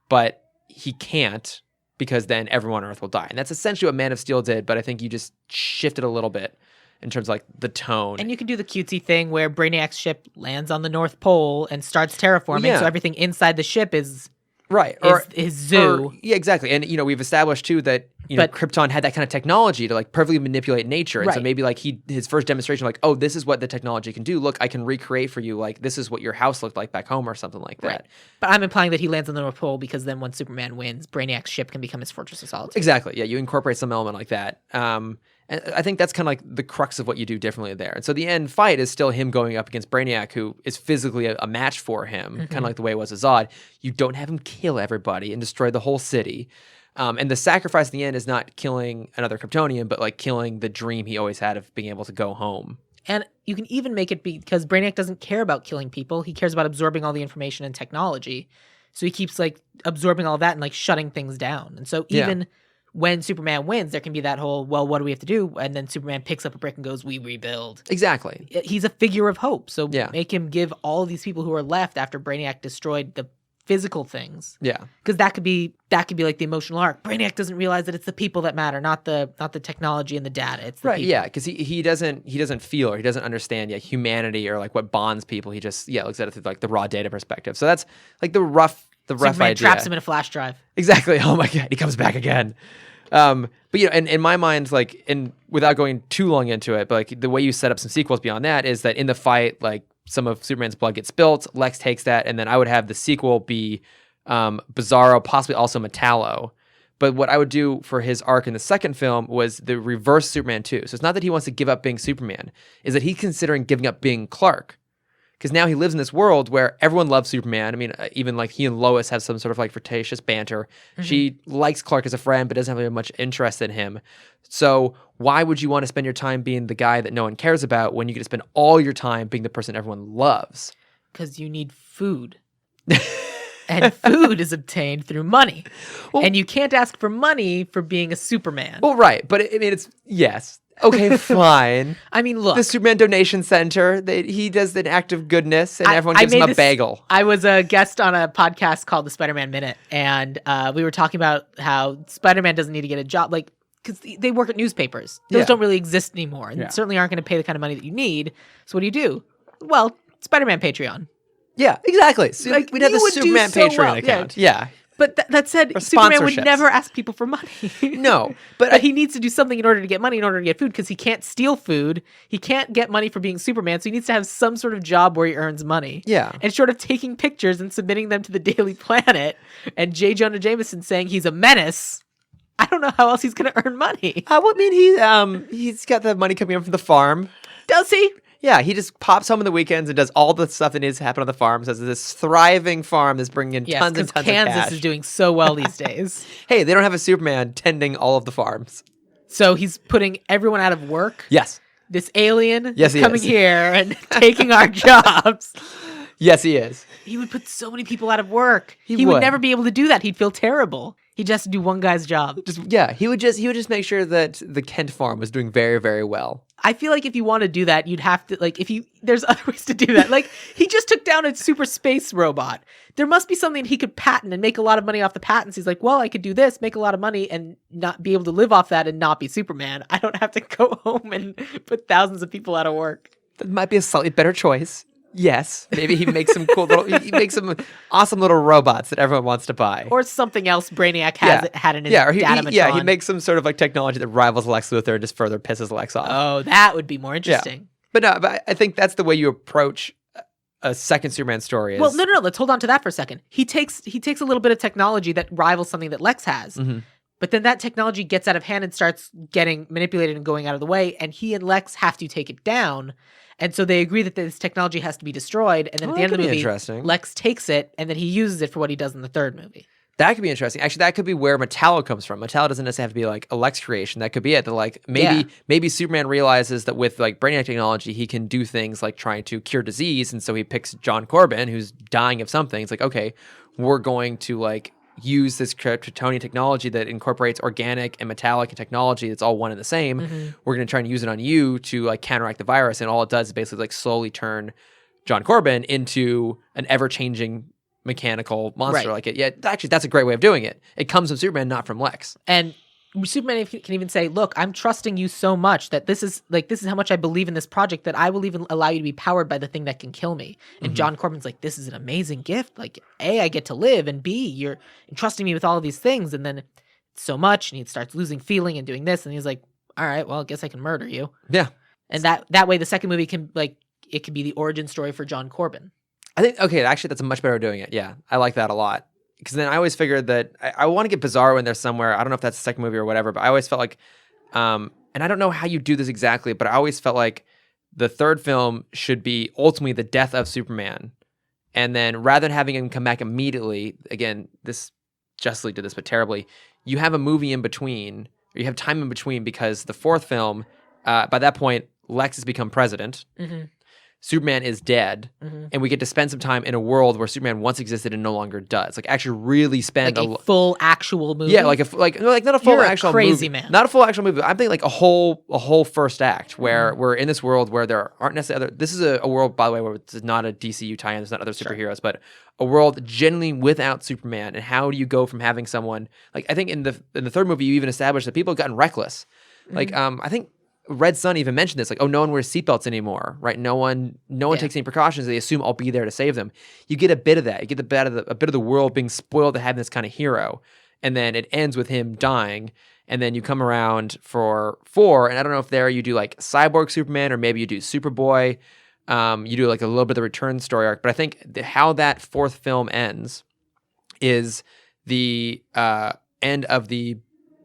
but he can't because then everyone on Earth will die. And that's essentially what Man of Steel did, but I think you just shifted a little bit in terms of like the tone. And you can do the cutesy thing where Brainiac's ship lands on the North Pole and starts terraforming, so everything inside the ship is... Right. Is zoo. Yeah, exactly. And, we've established, too, that, Krypton had that kind of technology to, like, perfectly manipulate nature. And so maybe, like, his first demonstration, like, oh, this is what the technology can do. Look, I can recreate for you, like, this is what your house looked like back home or something like that. Right. But I'm implying that he lands on the North Pole because then when Superman wins, Brainiac's ship can become his Fortress of Solitude. Exactly. Yeah, you incorporate some element like that. And I think that's kind of like the crux of what you do differently there. And so the end fight is still him going up against Brainiac, who is physically a match for him, kind of like the way it was with Zod. You don't have him kill everybody and destroy the whole city. And the sacrifice in the end is not killing another Kryptonian, but like killing the dream he always had of being able to go home. And you can even make it because Brainiac doesn't care about killing people. He cares about absorbing all the information and technology. So he keeps like absorbing all of that and like shutting things down. And so even when Superman wins, there can be that whole, well, what do we have to do? And then Superman picks up a brick and goes, we rebuild. Exactly. He's a figure of hope. So make him give all these people who are left after Brainiac destroyed the physical things. Yeah. Because that could be like the emotional arc. Brainiac doesn't realize that it's the people that matter, not the technology and the data. It's the right. people. Yeah. Because he doesn't feel or he doesn't understand humanity or like what bonds people. He just looks at it through like the raw data perspective. So that's like the rough Superman idea. traps him in a flash drive. Exactly. Oh my God, he comes back again. But in my mind, like, and without going too long into it, but like the way you set up some sequels beyond that is that in the fight, like some of Superman's blood gets spilt, Lex takes that, and then I would have the sequel be Bizarro, possibly also Metallo. But what I would do for his arc in the second film was the reverse Superman 2. So it's not that he wants to give up being Superman, is that he's considering giving up being Clark. Because now he lives in this world where everyone loves Superman. I mean, even like he and Lois have some sort of like flirtatious banter. Mm-hmm. She likes Clark as a friend, but doesn't have really much interest in him. So why would you want to spend your time being the guy that no one cares about when you could spend all your time being the person everyone loves? Because you need food. And food is obtained through money. Well, and you can't ask for money for being a Superman. Well, right. But I mean, it's, yes. Okay, fine. I mean, look. The Superman Donation Center, he does an act of goodness, and everyone gives him a bagel. I was a guest on a podcast called The Spider-Man Minute, and we were talking about how Spider-Man doesn't need to get a job, like, because they work at newspapers. Those don't really exist anymore, and certainly aren't going to pay the kind of money that you need. So what do? Well, Spider-Man Patreon. Yeah, exactly. So like, we'd have the Superman Patreon account. Yeah. But that said, Superman would never ask people for money. No. But he needs to do something in order to get money, in order to get food, because he can't steal food. He can't get money for being Superman, so he needs to have some sort of job where he earns money. Yeah. And short of taking pictures and submitting them to the Daily Planet, and J. Jonah Jameson saying he's a menace, I don't know how else he's going to earn money. Well, I mean, he's got the money coming in from the farm. Does he? Yeah, he just pops home on the weekends and does all the stuff that needs to happen on the farm. So this thriving farm that's bringing in tons and tons Kansas of cash. Kansas is doing so well these days. Hey, they don't have a Superman tending all of the farms. So he's putting everyone out of work? Yes. This alien is coming here and taking our jobs. Yes, he is. He would put so many people out of work. He would never be able to do that. He'd feel terrible. He just has to do one guy's job. He would just make sure that the Kent farm was doing very, very well. I feel like if you want to do that, you'd have to, like, there's other ways to do that. Like, he just took down a super space robot. There must be something he could patent and make a lot of money off the patents. He's like, well, I could do this, make a lot of money, and not be able to live off that and not be Superman. I don't have to go home and put thousands of people out of work. That might be a slightly better choice. Yes, maybe he makes some cool he makes some awesome little robots that everyone wants to buy, or something else Brainiac had in his datamatron. He makes some sort of like technology that rivals Lex Luthor and just further pisses Lex off. Oh, that would be more interesting. Yeah. But I think that's the way you approach a second Superman story. Well, no. Let's hold on to that for a second. He takes a little bit of technology that rivals something that Lex has. Mm-hmm. But then that technology gets out of hand and starts getting manipulated and going out of the way, and he and Lex have to take it down. And so they agree that this technology has to be destroyed, and then at the end of the movie, Lex takes it, and then he uses it for what he does in the third movie. That could be interesting. Actually, that could be where Metallo comes from. Metallo doesn't necessarily have to be like a Lex creation. That could be it. That like maybe Superman realizes that with like Brainiac technology, he can do things like trying to cure disease, and so he picks John Corbin, who's dying of something. It's like, okay, we're going to like use this Kryptonian technology that incorporates organic and metallic and technology that's all one and the same. Mm-hmm. We're going to try and use it on you to like counteract the virus, and all it does is basically like slowly turn John Corbin into an ever-changing mechanical monster. Right. Like actually that's a great way of doing it. It comes from Superman, not from Lex. And Superman can even say, look, I'm trusting you so much that this is how much I believe in this project that I will even allow you to be powered by the thing that can kill me. And John Corbin's like, this is an amazing gift. Like, A, I get to live, and B, you're entrusting me with all of these things. And then so much, and he starts losing feeling and doing this, and he's like, all right, well, I guess I can murder you. Yeah. And that way the second movie can it can be the origin story for John Corbin. I think, okay, actually that's a much better way of doing it. Yeah, I like that a lot. Because then I always figured that I want to get Bizarro in there somewhere. I don't know if that's the second movie or whatever, but I always felt like, and I don't know how you do this exactly, but I always felt like the third film should be ultimately the death of Superman. And then rather than having him come back immediately, again, this Justice League did this, but terribly, you have a movie in between, or you have time in between, because the fourth film, by that point, Lex has become president. Mm-hmm. Superman is dead, and we get to spend some time in a world where Superman once existed and no longer does. Like actually, really spend Like a full actual movie. Yeah, like not a full You're actual a crazy movie. man. Not a full actual movie. I'm thinking like a whole first act where we're in this world where there aren't necessarily this is a world, by the way, where it's not a DCU tie-in. There's not other superheroes, but a world genuinely without Superman. And how do you go from having someone like I think in the third movie you even established that people have gotten reckless. Like I think Red Sun even mentioned this, like, oh, no one wears seatbelts anymore, right? No one takes any precautions. They assume I'll be there to save them. You get a bit of that. You get a bit of the world being spoiled to have this kind of hero, and then it ends with him dying. And then you come around for 4, and I don't know if there you do like Cyborg Superman or maybe you do Superboy. You do like a little bit of the return story arc, but I think how that 4th film ends is the end of the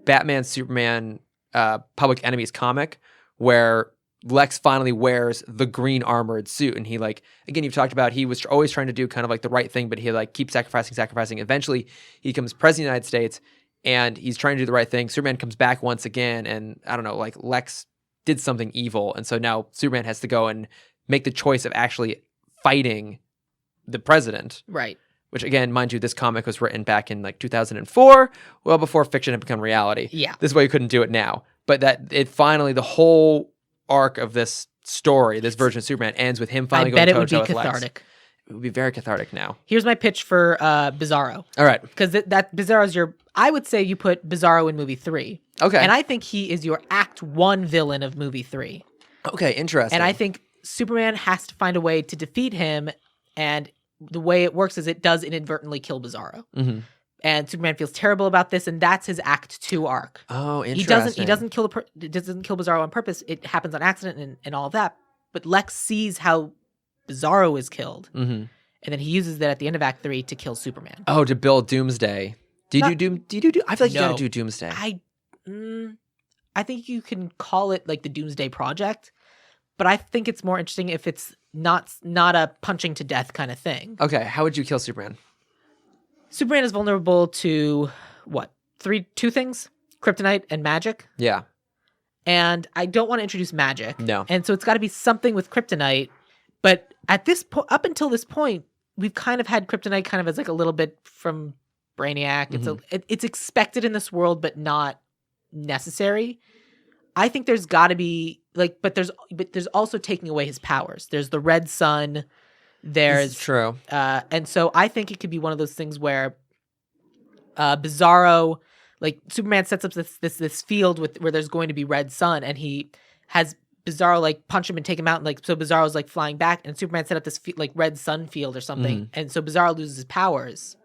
Batman Superman Public Enemies comic, where Lex finally wears the green armored suit, and he like again you've talked about he was always trying to do kind of like the right thing, but he like keeps sacrificing. Eventually, he becomes president of the United States, and he's trying to do the right thing. Superman comes back once again, and I don't know, like Lex did something evil, and so now Superman has to go and make the choice of actually fighting the president. Right. Which again, mind you, this comic was written back in like 2004, well before fiction had become reality. Yeah. This is why you couldn't do it now. But that it finally, the whole arc of this story, this version of Superman, ends with him finally going toe-to-toe with Lex. I bet it would be cathartic. It would be very cathartic now. Here's my pitch for Bizarro. All right. Because that Bizarro's I would say you put Bizarro in movie 3. Okay. And I think he is your Act 1 villain of movie 3. Okay, interesting. And I think Superman has to find a way to defeat him, and the way it works is it does inadvertently kill Bizarro. Mm-hmm. And Superman feels terrible about this, and that's his Act 2 arc. Oh, interesting. He doesn't kill Bizarro on purpose. It happens on accident and all of that. But Lex sees how Bizarro is killed, and then he uses that at the end of Act 3 to kill Superman. Oh, to build Doomsday. Do you do Doom? I feel like you gotta do Doomsday. I think you can call it like the Doomsday Project, but I think it's more interesting if it's not a punching to death kind of thing. Okay, how would you kill Superman? Superman is vulnerable to what? 2 things? Kryptonite and magic. Yeah. And I don't want to introduce magic. No. And so it's got to be something with kryptonite. But at this up until this point, we've kind of had kryptonite kind of as like a little bit from Brainiac. It's expected in this world, but not necessary. I think there's got to be like, but there's also taking away his powers. There's the red sun. There's true. And so I think it could be one of those things where Bizarro, like Superman sets up this field where there's going to be red sun, and he has Bizarro like punch him and take him out, and like so Bizarro's like flying back, and Superman set up this like red sun field or something, and so Bizarro loses his powers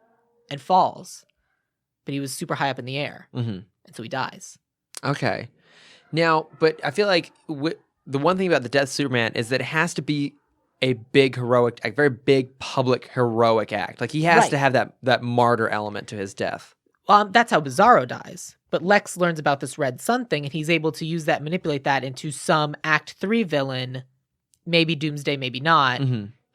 and falls, but he was super high up in the air, and so he dies. Okay. Now, but I feel like the one thing about the death of Superman is that it has to be a big heroic act, very big public heroic act. Like he has to have that martyr element to his death. That's how Bizarro dies. But Lex learns about this red sun thing, and he's able to use that, manipulate that into some Act 3 villain, maybe Doomsday, maybe not,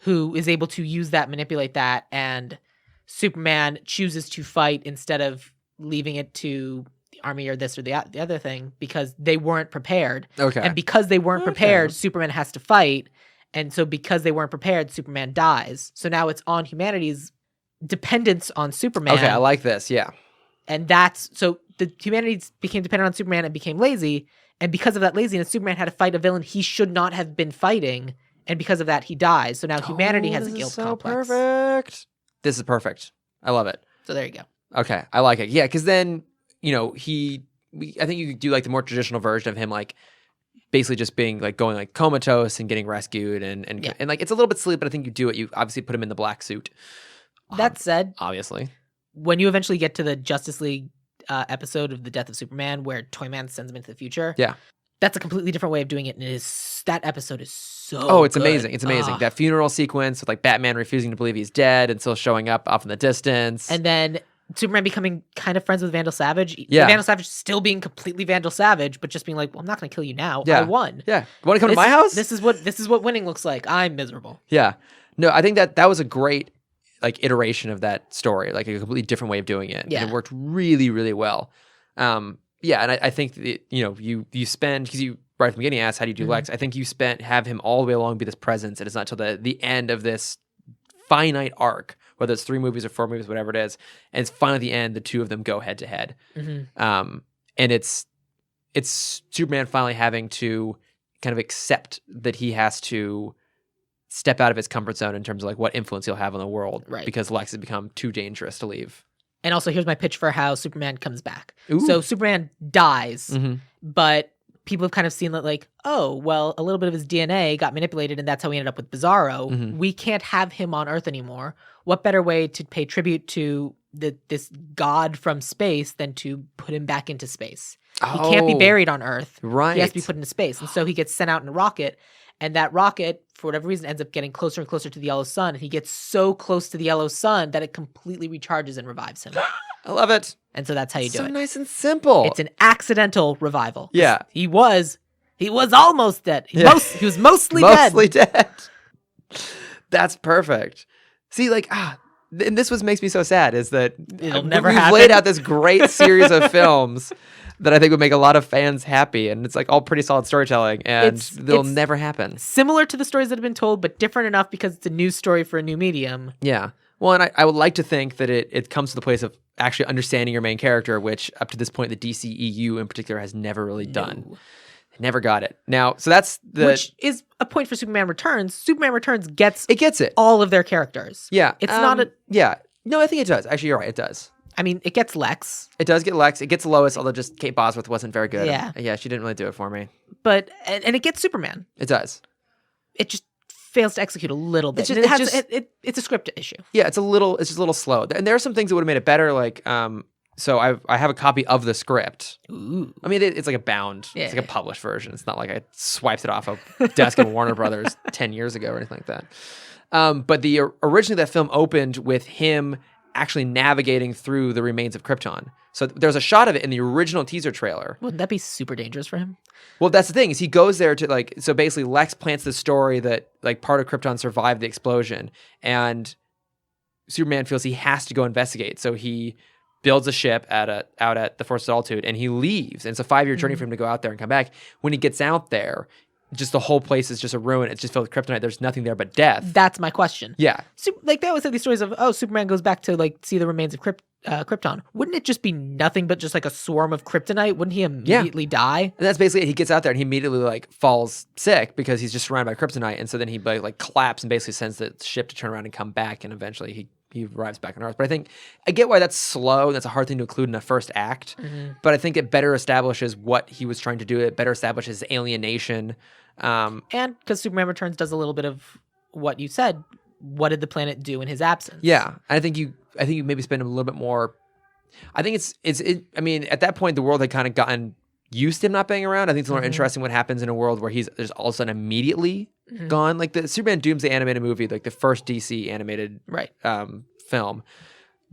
who is able to use that, manipulate that, and Superman chooses to fight instead of leaving it to the army or this or the other thing because they weren't prepared. Okay. And because they weren't prepared, Superman has to fight. And so because they weren't prepared, Superman dies. So now it's on humanity's dependence on Superman. Okay, I like this, yeah. And so the humanity became dependent on Superman and became lazy. And because of that laziness, Superman had to fight a villain he should not have been fighting. And because of that, he dies. So now humanity has a guilt complex. Perfect. This is perfect. I love it. So there you go. Okay, I like it. Yeah, because then, I think you could do like the more traditional version of him, like basically just being like going like comatose and getting rescued and like it's a little bit silly, but I think you do it. You obviously put him in the black suit. That said, obviously, when you eventually get to the Justice League episode of the death of Superman, where Toyman sends him into the future, that's a completely different way of doing it. And that episode is so it's good. amazing. It's amazing. That funeral sequence with like Batman refusing to believe he's dead and still showing up off in the distance, and then Superman becoming kind of friends with Vandal Savage. Yeah. Vandal Savage still being completely Vandal Savage, but just being like, well, I'm not going to kill you now. Yeah. I won. Yeah. You want to come to my house? This is what winning looks like. I'm miserable. Yeah. No, I think that was a great like iteration of that story, like a completely different way of doing it. Yeah. And it worked really, really well. And I think that, you spend, because you right at the beginning asked, how do you do Lex? I think you have him all the way along be this presence, and it's not till the end of this finite arc, whether it's 3 movies or 4 movies, whatever it is, and it's finally the end, the two of them go head to head. And it's Superman finally having to kind of accept that he has to step out of his comfort zone in terms of like what influence he'll have on the world, because Lex has become too dangerous to leave. And also, here's my pitch for how Superman comes back. Ooh. So Superman dies, but people have kind of seen that, like, oh, well, a little bit of his DNA got manipulated, and that's how we ended up with Bizarro. We can't have him on Earth anymore. What better way to pay tribute to this god from space than to put him back into space? He can't be buried on Earth. Right. He has to be put into space. And so he gets sent out in a rocket, and that rocket, for whatever reason, ends up getting closer and closer to the yellow sun. And he gets so close to the yellow sun that it completely recharges and revives him. I love it. And so that's how you do so it. So nice and simple. It's an accidental revival. Yeah. He was almost dead. He was mostly dead. Mostly dead. That's perfect. See, like, and this makes me so sad is that it'll never we've happen. laid out this great series of films that I think would make a lot of fans happy, and it's like all pretty solid storytelling, and they'll never happen. Similar to the stories that have been told, but different enough because it's a new story for a new medium. Yeah. Well, and I would like to think that it comes to the place of actually understanding your main character, which up to this point the DCEU in particular has never really done. Never got it. Now, so that's which is a point for Superman Returns. Superman Returns gets it. All of their characters. Yeah. It's not a... Yeah. No, I think it does. Actually, you're right. It does. I mean, it gets Lex. It does get Lex. It gets Lois, although just Kate Bosworth wasn't very good. Yeah. Yeah, she didn't really do it for me. But, and it gets Superman. It does. It just fails to execute a little bit. It's a script issue. Yeah, it's just a little slow. And there are some things that would have made it better, like, so I have a copy of the script. Ooh. I mean, it's like a bound. Yeah. It's like a published version. It's not like I swiped it off a desk at Warner Brothers 10 years ago or anything like that. But originally that film opened with him actually navigating through the remains of Krypton. So there's a shot of it in the original teaser trailer. Wouldn't that be super dangerous for him? Well, that's the thing, is he goes there to like, so basically Lex plants the story that like part of Krypton survived the explosion, and Superman feels he has to go investigate. So he builds a ship out at the Force of Altitude, and he leaves. And it's a 5-year journey for him to go out there and come back. When he gets out there, just the whole place is just a ruin. It's just filled with kryptonite. There's nothing there but death. That's my question. Yeah. Like they always have these stories of, Superman goes back to like see the remains of Krypton. Wouldn't it just be nothing but just like a swarm of kryptonite? Wouldn't he immediately die? And that's basically it. He gets out there and he immediately like falls sick because he's just surrounded by kryptonite. And so then he like collapses and basically sends the ship to turn around and come back. And eventually he arrives back on Earth. But I get why that's slow. That's a hard thing to include in a first act. Mm-hmm. But I think it better establishes what he was trying to do. It better establishes alienation. And because Superman Returns does a little bit of what you said, what did the planet do in his absence? Yeah, I think you maybe spend a little bit more. I think I mean, at that point, the world had kind of gotten used to him not being around. I think it's more interesting what happens in a world where there's all of a sudden immediately gone. Like the Superman Doomsday animated movie, like the first DC animated film.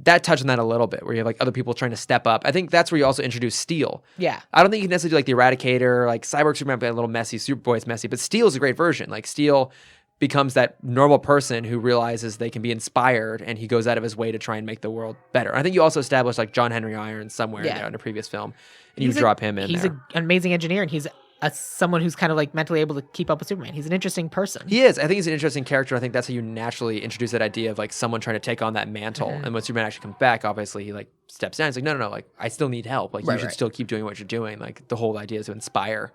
That touched on that a little bit, where you have like other people trying to step up. I think that's where you also introduce Steel. Yeah. I don't think you can necessarily do like the Eradicator, like Cyborg Superman being a little messy, Superboy's messy, but Steel is a great version. Like Steel becomes that normal person who realizes they can be inspired, and he goes out of his way to try and make the world better. I think you also establish like John Henry Irons somewhere in there in a previous film, and you drop him in He's there. An amazing engineer, and he's someone who's kind of like mentally able to keep up with Superman. He's an interesting person. He is. I think he's an interesting character. I think that's how you naturally introduce that idea of like someone trying to take on that mantle. And when Superman actually comes back, obviously he like steps down. He's like, no, like I still need help. Like you should still keep doing what you're doing. Like the whole idea is to inspire.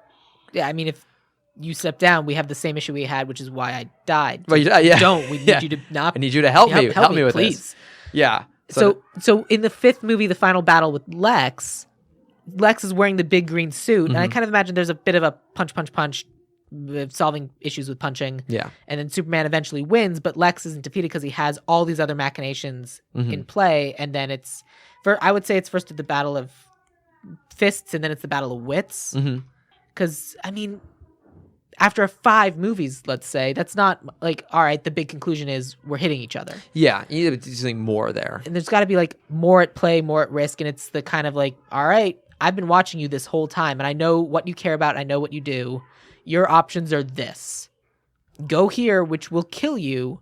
Yeah, I mean, if you step down, we have the same issue we had, which is why I died. Well, yeah. Don't. We need you to not. I need you to help me. Help me with please. This. Yeah. So in the 5th movie, the final battle with Lex is wearing the big green suit, and I kind of imagine there's a bit of a punch, solving issues with punching. Yeah. And then Superman eventually wins, but Lex isn't defeated because he has all these other machinations in play, and then I would say it's first at the battle of fists, and then it's the battle of wits. Because, I mean, after 5 movies, let's say, that's not like, all right, the big conclusion is we're hitting each other. Yeah, you need to do something more there. And there's got to be like more at play, more at risk, and it's the kind of like, all right, I've been watching you this whole time, and I know what you care about. I know what you do. Your options are this. Go here, which will kill you,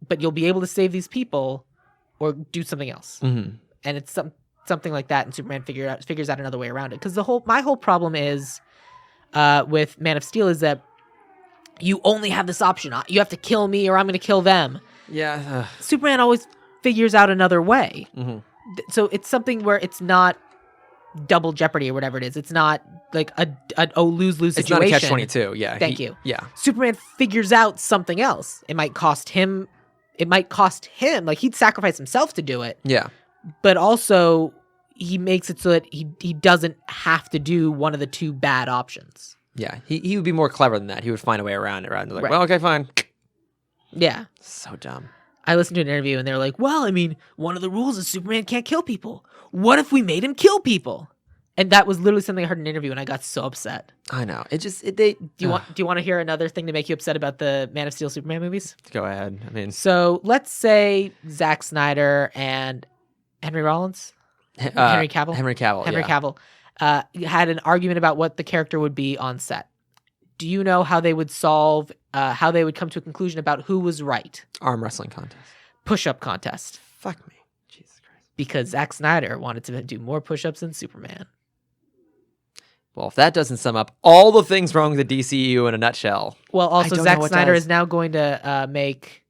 but you'll be able to save these people, or do something else. And it's something like that, and Superman figures out another way around it. Because my whole problem is, with Man of Steel is that you only have this option. You have to kill me or I'm going to kill them. Yeah. Superman always figures out another way. Mm-hmm. So it's something where it's not double jeopardy or whatever it is. It's not like a lose-lose situation. It's not a catch-22. Yeah. Thank you. Yeah. Superman figures out something else. It might cost him. Like he'd sacrifice himself to do it. Yeah. But also he makes it so that he doesn't have to do one of the two bad options. Yeah. He would be more clever than that. He would find a way around it. Right? And they're like, Right. well, okay, fine. Yeah. So dumb. I listened to an interview and they're like, well, I mean, one of the rules is Superman can't kill people. What if we made him kill people? And that was literally something I heard in an interview and I got so upset. I know. Do you want to hear another thing to make you upset about the Man of Steel Superman movies? Go ahead. I mean, So let's say Zack Snyder and Henry Rollins? Henry Cavill? Henry Cavill had an argument about what the character would be on set. Do you know how they would how they would come to a conclusion about who was right? Arm wrestling contest. Push-up contest. Fuck me. Jesus Christ. Because Zack Snyder wanted to do more push-ups than Superman. Well, if that doesn't sum up all the things wrong with the DCU in a nutshell. Well, also don't know Zack what Snyder does. is now going to make,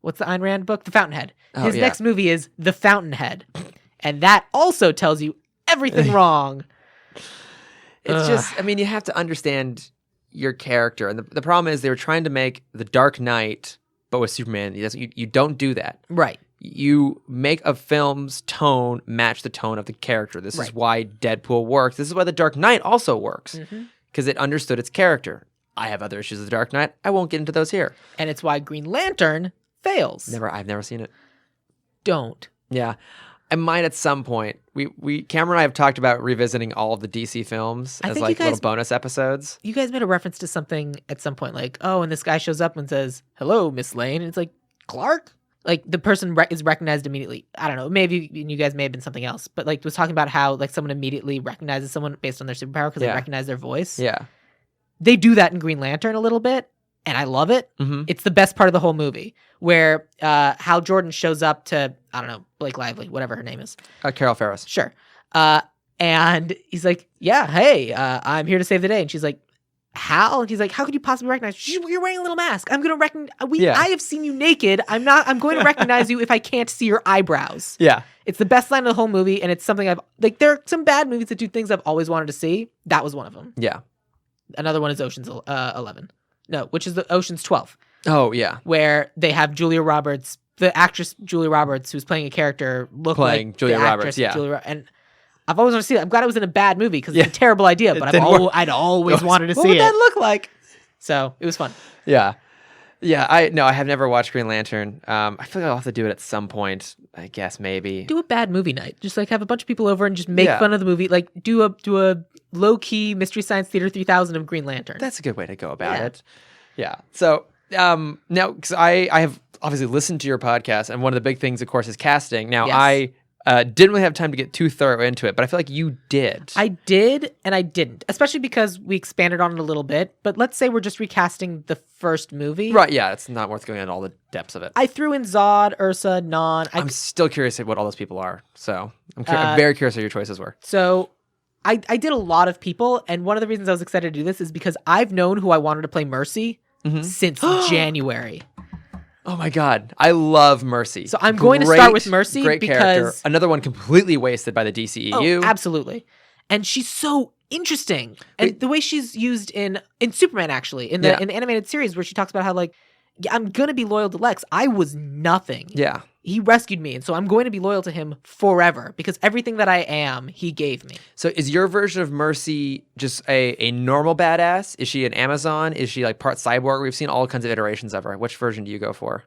what's the Ayn Rand book? The Fountainhead. Oh, His yeah. next movie is The Fountainhead. And that also tells you everything wrong. It's just, I mean, you have to understand your character. And the problem is they were trying to make The Dark Knight, but with Superman. You don't do that. Right. You make a film's tone match the tone of the character. This is Right. why Deadpool works. This is why The Dark Knight also works. Mm-hmm. Because it understood its character. I have other issues with The Dark Knight. I won't get into those here. And it's why Green Lantern fails. I've never seen it. Don't. Yeah. I might at some point. Cameron and I have talked about revisiting all of the DC films I as think like you guys- little bonus episodes. You guys made a reference to something at some point, like, oh, and this guy shows up and says, hello, Miss Lane. And it's like, Clark? Like, the person is recognized immediately. I don't know. Maybe you guys may have been something else. But, like, was talking about how, like, someone immediately recognizes someone based on their superpower because they Yeah. recognize their voice. Yeah. They do that in Green Lantern a little bit, and I love it. Mm-hmm. It's the best part of the whole movie, where Hal Jordan shows up to, I don't know, Blake Lively, whatever her name is. Carol Ferris. Sure. And he's like, yeah, hey, I'm here to save the day. And she's like, Hal? And he's like, how could you possibly recognize? You're wearing a little mask. I'm going to recognize. I have seen you naked. I'm going to recognize you if I can't see your eyebrows. Yeah. It's the best line of the whole movie. And it's something there are some bad movies that do things I've always wanted to see. That was one of them. Yeah. Another one is Ocean's 11. No, which is the Ocean's 12. Oh, yeah. Where they have Julia Roberts, the actress Julia Roberts, who's playing a character, Playing like Julia the Roberts, actress yeah. and I've always wanted to see that. I'm glad it was in a bad movie because Yeah. it's a terrible idea, but didn't work. I'd always wanted to What see would it. that look like? So it was fun. Yeah. Yeah. I have never watched Green Lantern. I feel like I'll have to do it at some point. I guess maybe. Do a bad movie night. Just like have a bunch of people over and just make Yeah. fun of the movie. Like do a low key Mystery Science Theater 3000 of Green Lantern. That's a good way to go about Yeah. it. Yeah. So now, because I have obviously listened to your podcast, and one of the big things, of course, is casting. Now, Yes. I didn't really have time to get too thorough into it, but I feel like you did. I did and I didn't, especially because we expanded on it a little bit. But let's say we're just recasting the first movie. Right, yeah, it's not worth going into all the depths of it. I threw in Zod, Ursa, Non. I'm still curious at what all those people are, so I'm very curious what your choices were. So I did a lot of people, and one of the reasons I was excited to do this is because I've known who I wanted to play Mercy since January. Oh my god, I love Mercy. So I'm going to start with Mercy great because character. Another one completely wasted by the DCEU. Oh, absolutely. And she's so interesting. And the way she's used in Superman, actually, in the animated series, where she talks about how, like, yeah, I'm going to be loyal to Lex. I was nothing. Yeah. He rescued me, and so I'm going to be loyal to him forever because everything that I am, he gave me. So is your version of Mercy just a normal badass? Is she an Amazon? Is she like part cyborg? We've seen all kinds of iterations of her. Which version do you go for?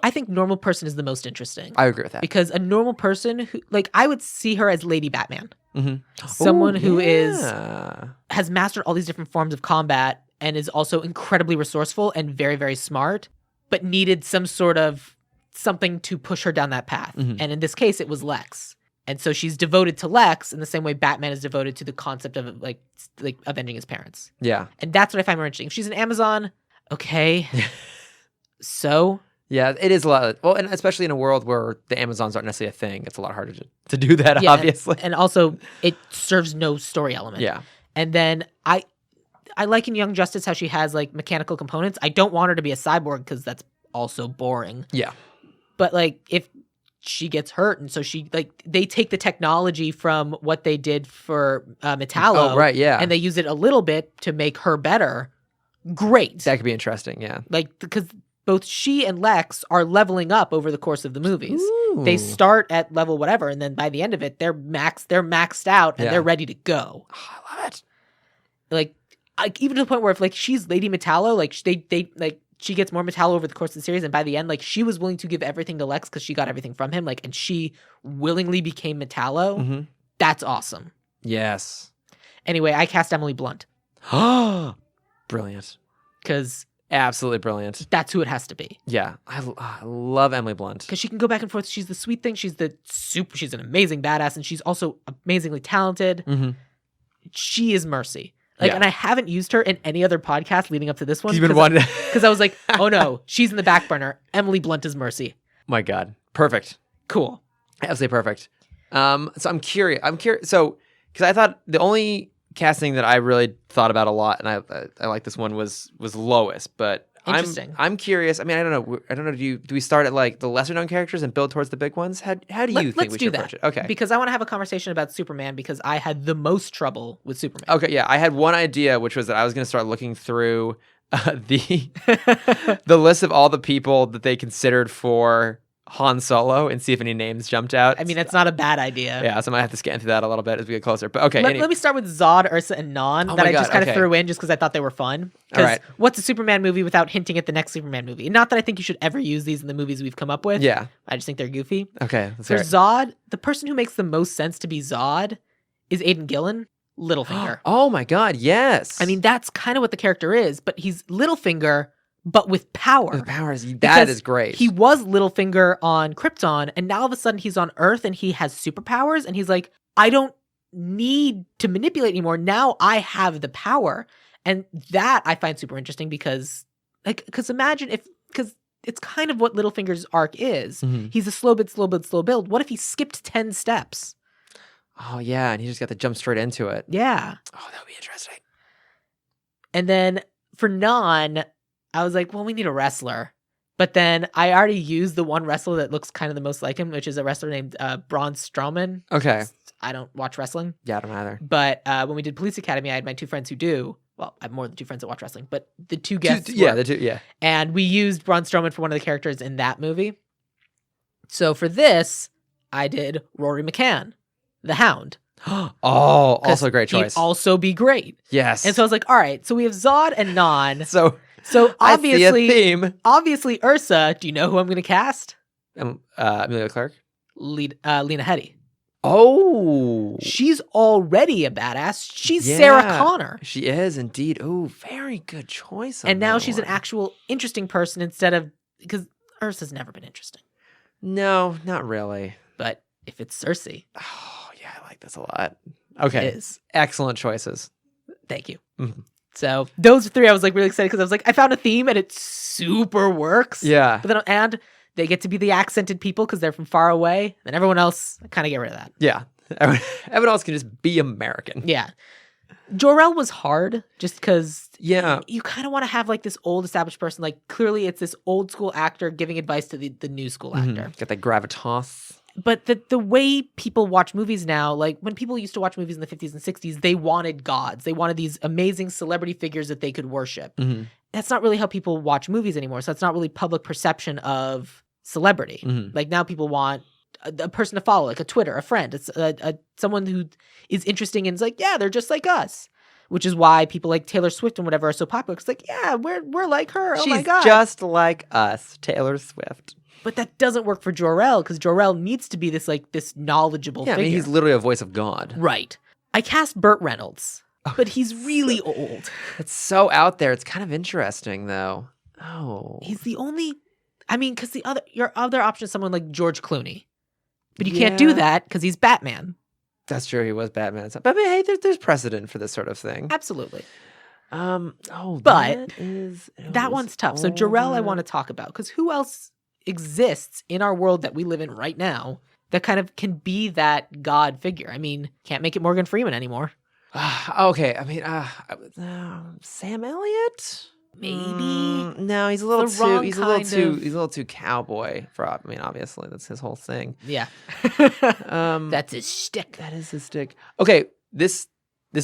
I think normal person is the most interesting. I agree with that. Because a normal person who, like, I would see her as Lady Batman. Mm-hmm. Someone Ooh, who yeah. has mastered all these different forms of combat and is also incredibly resourceful and very, very smart, but needed some sort of something to push her down that path. Mm-hmm. And in this case, it was Lex. And so she's devoted to Lex in the same way Batman is devoted to the concept of like avenging his parents. Yeah. And that's what I find more interesting. If she's an Amazon, okay. So Yeah, it is a lot. Well, and especially in a world where the Amazons aren't necessarily a thing, it's a lot harder to do that, yeah, obviously. and also it serves no story element. Yeah. And then I like in Young Justice how she has like mechanical components. I don't want her to be a cyborg because that's also boring. Yeah. But like if she gets hurt and so she like they take the technology from what they did for Metallo, Oh, right, yeah. and they use it a little bit to make her better. Great. That could be interesting, yeah. Like because both she and Lex are leveling up over the course of the movies. Ooh. They start at level whatever, and then by the end of it, they're maxed out and Yeah. they're ready to go. Oh, I love it. Like even to the point where if like she's Lady Metallo, like they like she gets more Metallo over the course of the series, and by the end, like she was willing to give everything to Lex because she got everything from him, like, and she willingly became Metallo. Mm-hmm. That's awesome. Yes. Anyway, I cast Emily Blunt Brilliant. because Absolutely brilliant. that's who it has to be. Yeah, I love Emily Blunt. Because she can go back and forth. She's the sweet thing. She's an amazing badass, and she's also amazingly talented. Mm-hmm. She is Mercy. Like, Yeah. and I haven't used her in any other podcast leading up to this one. You've been wanting Because I was like, oh no, she's in the back burner. Emily Blunt is Mercy. My God, perfect. Cool. Absolutely perfect. So I'm curious. So because I thought the only casting that I really thought about a lot, and I like this one was Lois, but Interesting. I'm curious. I mean, I don't know. Do we start at like the lesser known characters and build towards the big ones? How do you think Let's we do should that. approach it? Okay. Because I want to have a conversation about Superman because I had the most trouble with Superman. Okay. Yeah, I had one idea, which was that I was going to start looking through the list of all the people that they considered for Han Solo and see if any names jumped out. I mean, that's not a bad idea. Yeah, so I might have to scan through that a little bit as we get closer. But okay, Let me start with Zod, Ursa, and Non Oh that my I just God, kind of okay. threw in just because I thought they were fun. All Because right. what's a Superman movie without hinting at the next Superman movie? And not that I think you should ever use these in the movies we've come up with. Yeah. I just think they're goofy. Okay. Let's For hear it. Zod, the person who makes the most sense to be Zod is Aidan Gillen, Littlefinger. Oh my God! Yes. I mean, that's kind of what the character is, but he's Littlefinger, but with power. the powers. That Because is great. He was Littlefinger on Krypton, and now all of a sudden he's on Earth and he has superpowers, and he's like, I don't need to manipulate anymore. Now I have the power. And that I find super interesting because imagine because it's kind of what Littlefinger's arc is. Mhm. He's a slow build. What if he skipped 10 steps? Oh yeah, and he just got to jump straight into it. Yeah. Oh, that would be interesting. And then for Non, I was like, well, we need a wrestler. But then I already used the one wrestler that looks kind of the most like him, which is a wrestler named Braun Strowman. Okay. I don't watch wrestling. Yeah, I don't either. But when we did Police Academy, I had my two friends who do. Well, I have more than two friends that watch wrestling, but the two guests. Yeah, were. the two. Yeah. And we used Braun Strowman for one of the characters in that movie. So for this, I did Rory McCann, the Hound. Oh, also a great He'd choice. also be great. Yes. And so I was like, all right, so we have Zod and Non. so So I see a obviously, theme. obviously Ursa, do you know who I'm going to cast? Amelia Clark. Lena Headey. Oh, She's already a badass. She's Yeah. Sarah Connor. she is indeed. Oh, very good choice. On And now that she's one. an actual interesting person instead of, because Ursa's never been interesting. No, not really. But if it's Cersei, Oh, yeah, I like this a lot. Okay, it is. excellent choices. Thank you. Mhm. So those three, I was like really excited because I was like, I found a theme and it super works. Yeah, But then, and they get to be the accented people because they're from far away. And everyone else, I kind of get rid of that. yeah. Everyone else can just be American. Yeah. Jor-El was hard just because Yeah. you kind of want to have like this old established person. Like clearly it's this old school actor giving advice to the new school actor. Got that gravitas. But the way people watch movies now, like when people used to watch movies in the 50s and 60s, they wanted gods. They wanted these amazing celebrity figures that they could worship. Mm-hmm. That's not really how people watch movies anymore. So that's not really public perception of celebrity. Mhm. Like now people want a person to follow, like a Twitter, a friend. It's someone who is interesting and is like, yeah, they're just like us. Which is why people like Taylor Swift and whatever are so popular. It's like, yeah, we're like her. Oh She's my God. just like us, Taylor Swift. But that doesn't work for Jor-El because Jor-El needs to be this knowledgeable Yeah, I figure. mean, he's literally a voice of God. Right. I cast Burt Reynolds, but he's really old. It's so out there. It's kind of interesting, though. Oh. He's the only. I mean, because your other option is someone like George Clooney, but you can't do Yeah. that because he's Batman. That's true. He was Batman. But I mean, hey, there's precedent for this sort of thing. Absolutely. Oh, But that That one's tough. So Jor-El, I want to talk about because who else exists in our world that we live in right now that kind of can be that God figure? I mean, can't make it Morgan Freeman anymore. Okay, I mean, Sam Elliott. Maybe. No, he's a little The too. wrong He's a little kind too. of- He's a little too cowboy for. I mean, obviously, that's his whole thing. Yeah. That's his shtick. That is his stick. Okay, this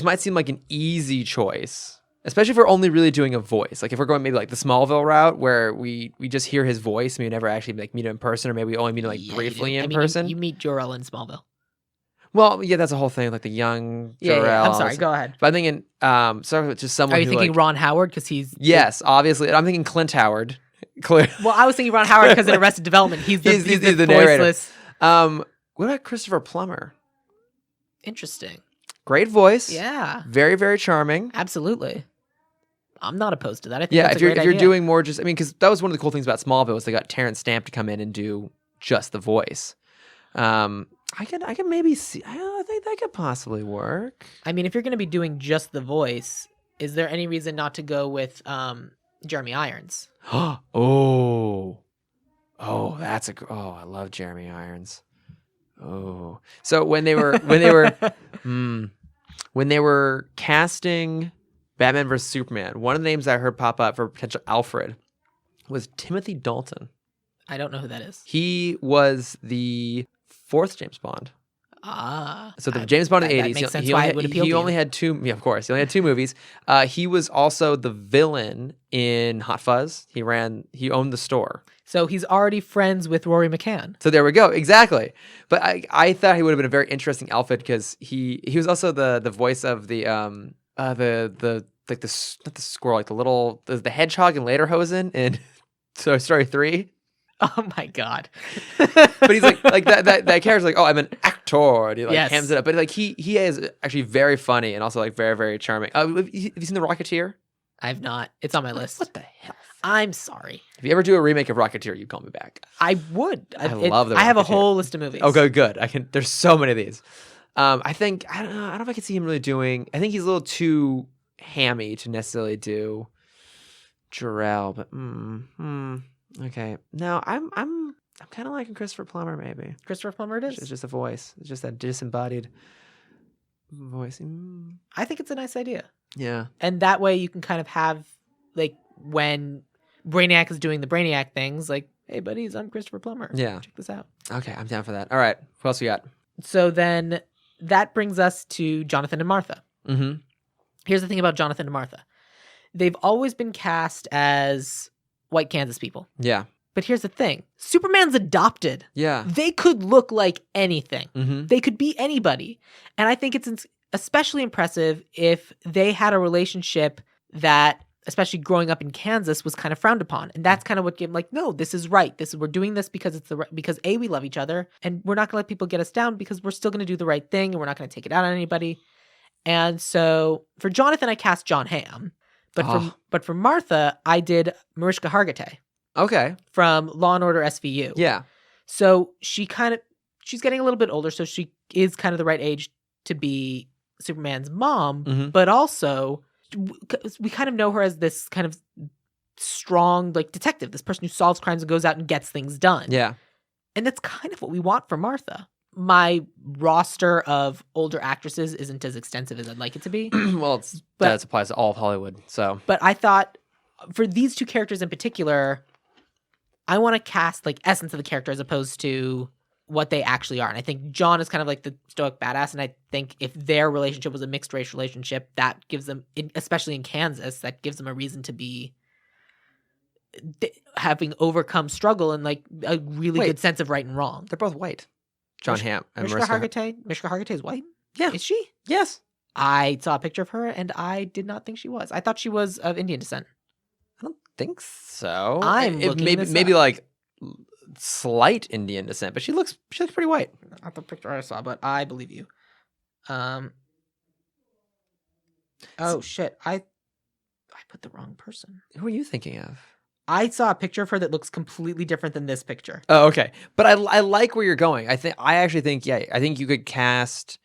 might seem like an easy choice, especially if we're only really doing a voice. Like if we're going maybe like the Smallville route, where we just hear his voice, maybe we never actually like meet him in person, or maybe we only meet him like Yeah, briefly you do. in I mean, person. You meet Jor-El in Smallville. Well, yeah, that's the whole thing, like the young Jor-El. Yeah, I'm sorry. Go ahead. But I'm thinking, sorry, it's just someone. Are you who, thinking like, Ron Howard because he's? Yes, obviously. I'm thinking Clint Howard. Clear. Well, I was thinking Ron Howard because in Arrested Development, he's the narrator. voiceless. What about Christopher Plummer? Interesting. Great voice. Yeah, Very, very charming. absolutely. I'm not opposed to that. I think Yeah, that's if a you're great if you're idea. doing more, just I mean, because that was one of the cool things about Smallville was they got Terrence Stamp to come in and do just the voice. I could maybe see. I think that could possibly work. I mean, if you're going to be doing just the voice, is there any reason not to go with Jeremy Irons? Oh, that's I love Jeremy Irons. Oh, so when they were when they were casting Batman vs Superman, one of the names I heard pop up for potential Alfred was Timothy Dalton. I don't know who that is. He was the fourth James Bond. So the James Bond in the 80s, That makes sense why it would appeal to you. only had two, yeah, of course. He only had two movies. He was also the villain in Hot Fuzz. He owned the store. So he's already friends with Rory McCann. So there we go. Exactly. But I thought he would have been a very interesting Alfred because he was also the voice of the like the not the squirrel, like the hedgehog in Lederhosen in Toy Story 3. Oh my god! But he's like that character's like, oh, I'm an actor, and he like Yes. hams it up. But like he is actually very funny and also like very, very charming. Have you seen The Rocketeer? I've not. It's on my list. What the hell? I'm sorry. If you ever do a remake of Rocketeer, you call me back. I would. I love The I have a Rocketeer. whole list of movies. Oh, good. There's so many of these. I don't know if I could see him really doing. I think he's a little too hammy to necessarily do Jor-El, but okay. No, I'm kind of liking Christopher Plummer. Maybe Christopher Plummer. It is. it's just a voice. It's just that disembodied voice. I think it's a nice idea, Yeah. and that way you can kind of have like when Brainiac is doing the Brainiac things, like, hey buddies, I'm Christopher Plummer. Yeah. Check this out. Okay, I'm down for that. All right. What else we got? So then that brings us to Jonathan and Martha. Mm-hmm. Here's the thing about Jonathan and Martha. They've always been cast as white Kansas people. Yeah. But here's the thing. Superman's adopted. Yeah. They could look like anything. Mm-hmm. They could be anybody. And I think it's especially impressive if they had a relationship that, especially growing up in Kansas, was kind of frowned upon. And that's kind of what gave them like, no, this is right. We're doing this because because A, we love each other, and we're not going to let people get us down because we're still going to do the right thing and we're not going to take it out on anybody. And so for Jonathan, I cast John Hamm. But for Martha, I did Mariska Hargitay Okay. from Law and Order SVU. Yeah. So she's getting a little bit older, so she is kind of the right age to be Superman's mom, Mhm. but also we kind of know her as this kind of strong like detective, this person who solves crimes and goes out and gets things done. Yeah. And that's kind of what we want for Martha. My roster of older actresses isn't as extensive as I'd like it to be. Well, that applies to all of Hollywood. So. But I thought for these two characters in particular, I want to cast like essence of the character as opposed to what they actually are. And I think John is kind of like the stoic badass. And I think if their relationship was a mixed race relationship, that gives them, especially in Kansas, that gives them a reason to be having overcome struggle and like a really good sense of right and wrong. They're both white. John Hamm and Mariska Mariska. Hargitay is white? Yeah. Is she? Yes. I saw a picture of her and I did not think she was. I thought she was of Indian descent. I don't think so. I'm looking this maybe up. like slight Indian descent, but she looks pretty white. Not the picture I saw, but I believe you. Oh shit! I put the wrong person. Who are you thinking of? I saw a picture of her that looks completely different than this picture. Oh, okay. But I like where you're going. I actually think you could cast.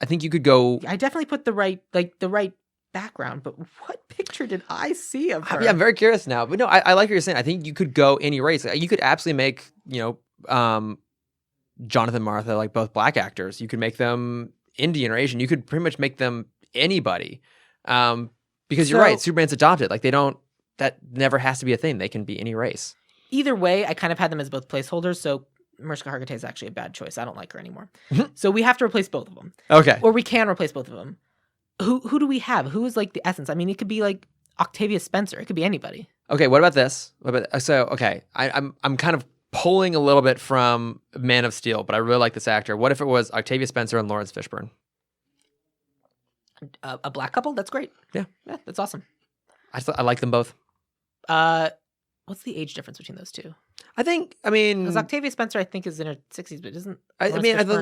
I think you could go. I definitely put the right background, but what picture did I see of her? I'm very curious now. But no, I like what you're saying. I think you could go any race. You could absolutely make Jonathan, Martha, like both black actors. You could make them Indian or Asian. You could pretty much make them anybody. Because you're right, Superman's adopted. Like that never has to be a thing. They can be any race. Either way, I kind of had them as both placeholders. So Mariska Hargitay is actually a bad choice. I don't like her anymore. So we have to replace both of them. Okay. Or we can replace both of them. Who do we have? Who is like the essence? I mean, it could be like Octavia Spencer. It could be anybody. Okay, what about this? I'm kind of pulling a little bit from Man of Steel, but I really like this actor. What if it was Octavia Spencer and Lawrence Fishburne? A black couple? That's great. Yeah, that's awesome. I like them both. What's the age difference between those two? Because Octavia Spencer, I think, is in her 60s, but isn't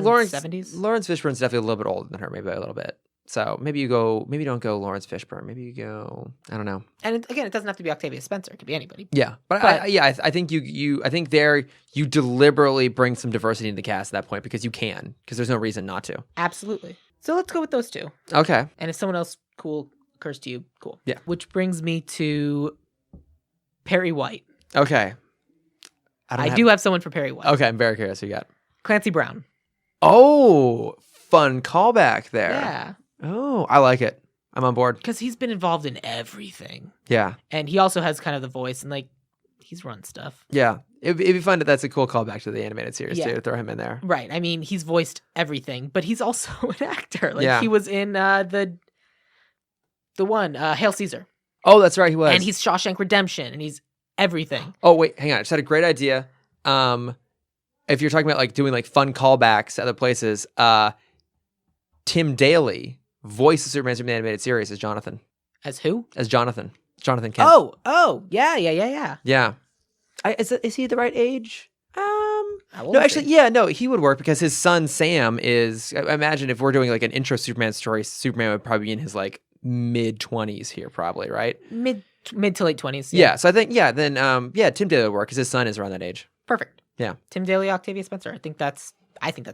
Lawrence 70s? Lawrence Fishburne's definitely a little bit older than her, maybe by a little bit. So maybe you don't go Lawrence Fishburne. Maybe you go, I don't know. And again, it doesn't have to be Octavia Spencer. It could be anybody. Yeah, but I think you deliberately bring some diversity in the cast at that point because there's no reason not to. Absolutely. So let's go with those two. Okay. And if someone else cool occurs to you, cool. Yeah. Which brings me to Perry White. Okay. I do have someone for Perry White. Okay, I'm very curious who you got. Clancy Brown. Oh, fun callback there. Yeah. Oh, I like it. I'm on board. Because he's been involved in everything. Yeah. And he also has kind of the voice and like he's run stuff. Yeah. It'd be fun that's a cool callback to the animated series too, to throw him in there. Right. I mean, he's voiced everything, but he's also an actor. Like he was in the one, Hail Caesar. Oh, that's right, he was. And he's Shawshank Redemption and he's everything. Oh, wait, hang on. I just had a great idea. If you're talking about like doing like fun callbacks to other places, Tim Daly voices Superman from the animated series as Jonathan. As who? As Jonathan. Jonathan Kent. Oh, yeah. Yeah. Is he the right age? No, actually, he would work because his son Sam is. I imagine if we're doing like an intro Superman story, Superman would probably be in his like mid-20s here, probably, right? Mid to late 20s. Yeah. So I think then Tim Daly would work because his son is around that age. Perfect. Yeah. Tim Daly, Octavia Spencer. I think that's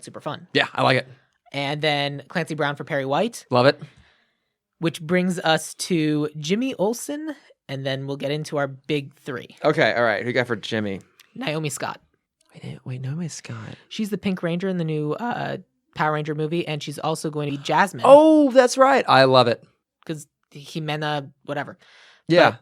super fun. Yeah, I like it. And then Clancy Brown for Perry White. Love it. Which brings us to Jimmy Olsen, and then we'll get into our big three. Okay, all right. Who you got for Jimmy? Naomi Scott. Wait, Naomi Scott. She's the Pink Ranger in the new Power Ranger movie, and she's also going to be Jasmine. Oh, that's right. I love it. Because Jimena, whatever. Yeah.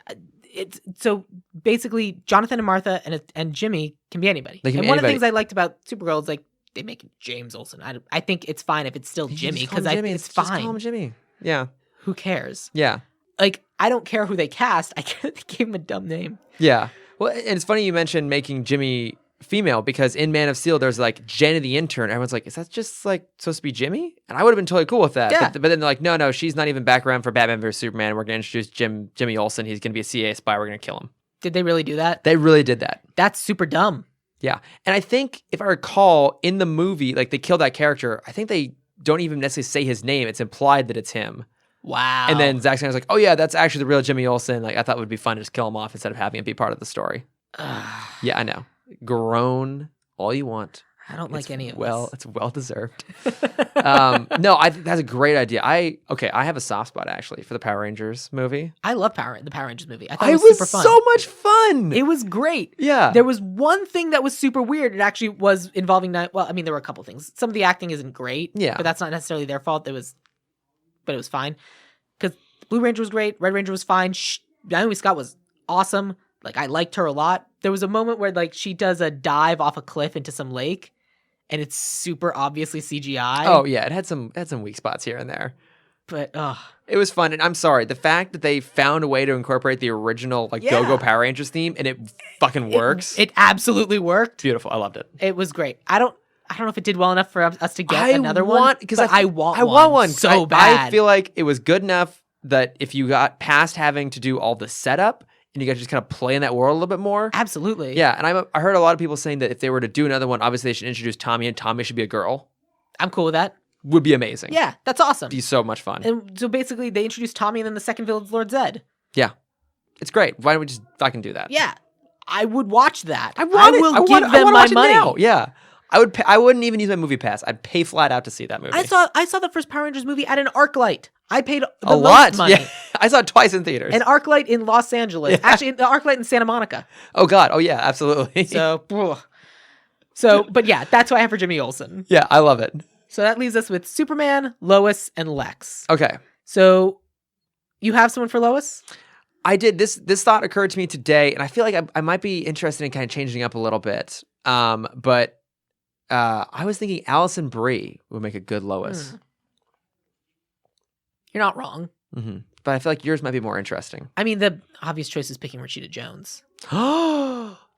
But it's so basically Jonathan and Martha and Jimmy can be anybody. They can be one anybody. of the things I liked about Supergirl is like they make James Olsen. I think it's fine if it's still Jimmy because it's fine. Just call him Jimmy. Yeah. Who cares? Yeah. Like I don't care who they cast. I care that they gave him a dumb name. Yeah. Well, and it's funny you mentioned making Jimmy female because in Man of Steel there's like Jenny the intern. Everyone's like, is that just like supposed to be Jimmy? And I would have been totally cool with that. Yeah. But then they're like, no, she's not even back around for Batman vs Superman. We're gonna introduce Jimmy Olsen. He's gonna be a CIA spy. We're gonna kill him. Did they really do that? They really did that. That's super dumb. Yeah. And I think if I recall in the movie, like they kill that character, I think they don't even necessarily say his name. It's implied that it's him. Wow. And then Zack Snyder's like, oh yeah, that's actually the real Jimmy Olsen. Like I thought it would be fun to just kill him off instead of having it be part of the story. Yeah, I know. Groan all you want. I don't like any of this. this. It's well deserved. No, that's a great idea. I have a soft spot actually for the Power Rangers movie. I love the Power Rangers movie. I thought it was super fun. So much fun. It was great. Yeah. There was one thing that was super weird. It actually was involving there were a couple things. Some of the acting isn't great. Yeah. But that's not necessarily their fault. But it was fine. Because Blue Ranger was great. Red Ranger was fine. Naomi Scott was awesome. Like I liked her a lot. There was a moment where like she does a dive off a cliff into some lake, and it's super obviously CGI. Oh yeah, it had some weak spots here and there, but it was fun. And I'm sorry, the fact that they found a way to incorporate the original Go-Go Power Rangers theme and it fucking works. It absolutely worked. Beautiful. I loved it. It was great. I don't know if it did well enough for us to get another one. Because I want one so I bad. feel like it was good enough that if you got past having to do all the setup and you guys just kind of play in that world a little bit more. Absolutely. Yeah, and I heard a lot of people saying that if they were to do another one, obviously they should introduce Tommy, and Tommy should be a girl. I'm cool with that. Would be amazing. Yeah, that's awesome. Be so much fun. And so basically they introduced Tommy and then the second villain's Lord Zed. Yeah. It's great. Why don't we just fucking do that? Yeah. I would watch that. I will give them my money. Now. Yeah. I wouldn't even use my movie pass. I'd pay flat out to see that movie. I saw the first Power Rangers movie at an ArcLight. I paid a lot. Money. Yeah. I saw it twice in theaters. An ArcLight in Los Angeles. Yeah. Actually, the ArcLight in Santa Monica. Oh God. Oh yeah. Absolutely. But yeah, that's who I have for Jimmy Olsen. Yeah, I love it. So that leaves us with Superman, Lois, and Lex. Okay. So you have someone for Lois? I did. This thought occurred to me today, and I feel like I might be interested in kind of changing up a little bit. But I was thinking Allison Brie would make a good Lois. You're not wrong. Mm-hmm. But I feel like yours might be more interesting. I mean, the obvious choice is picking Rashida Jones.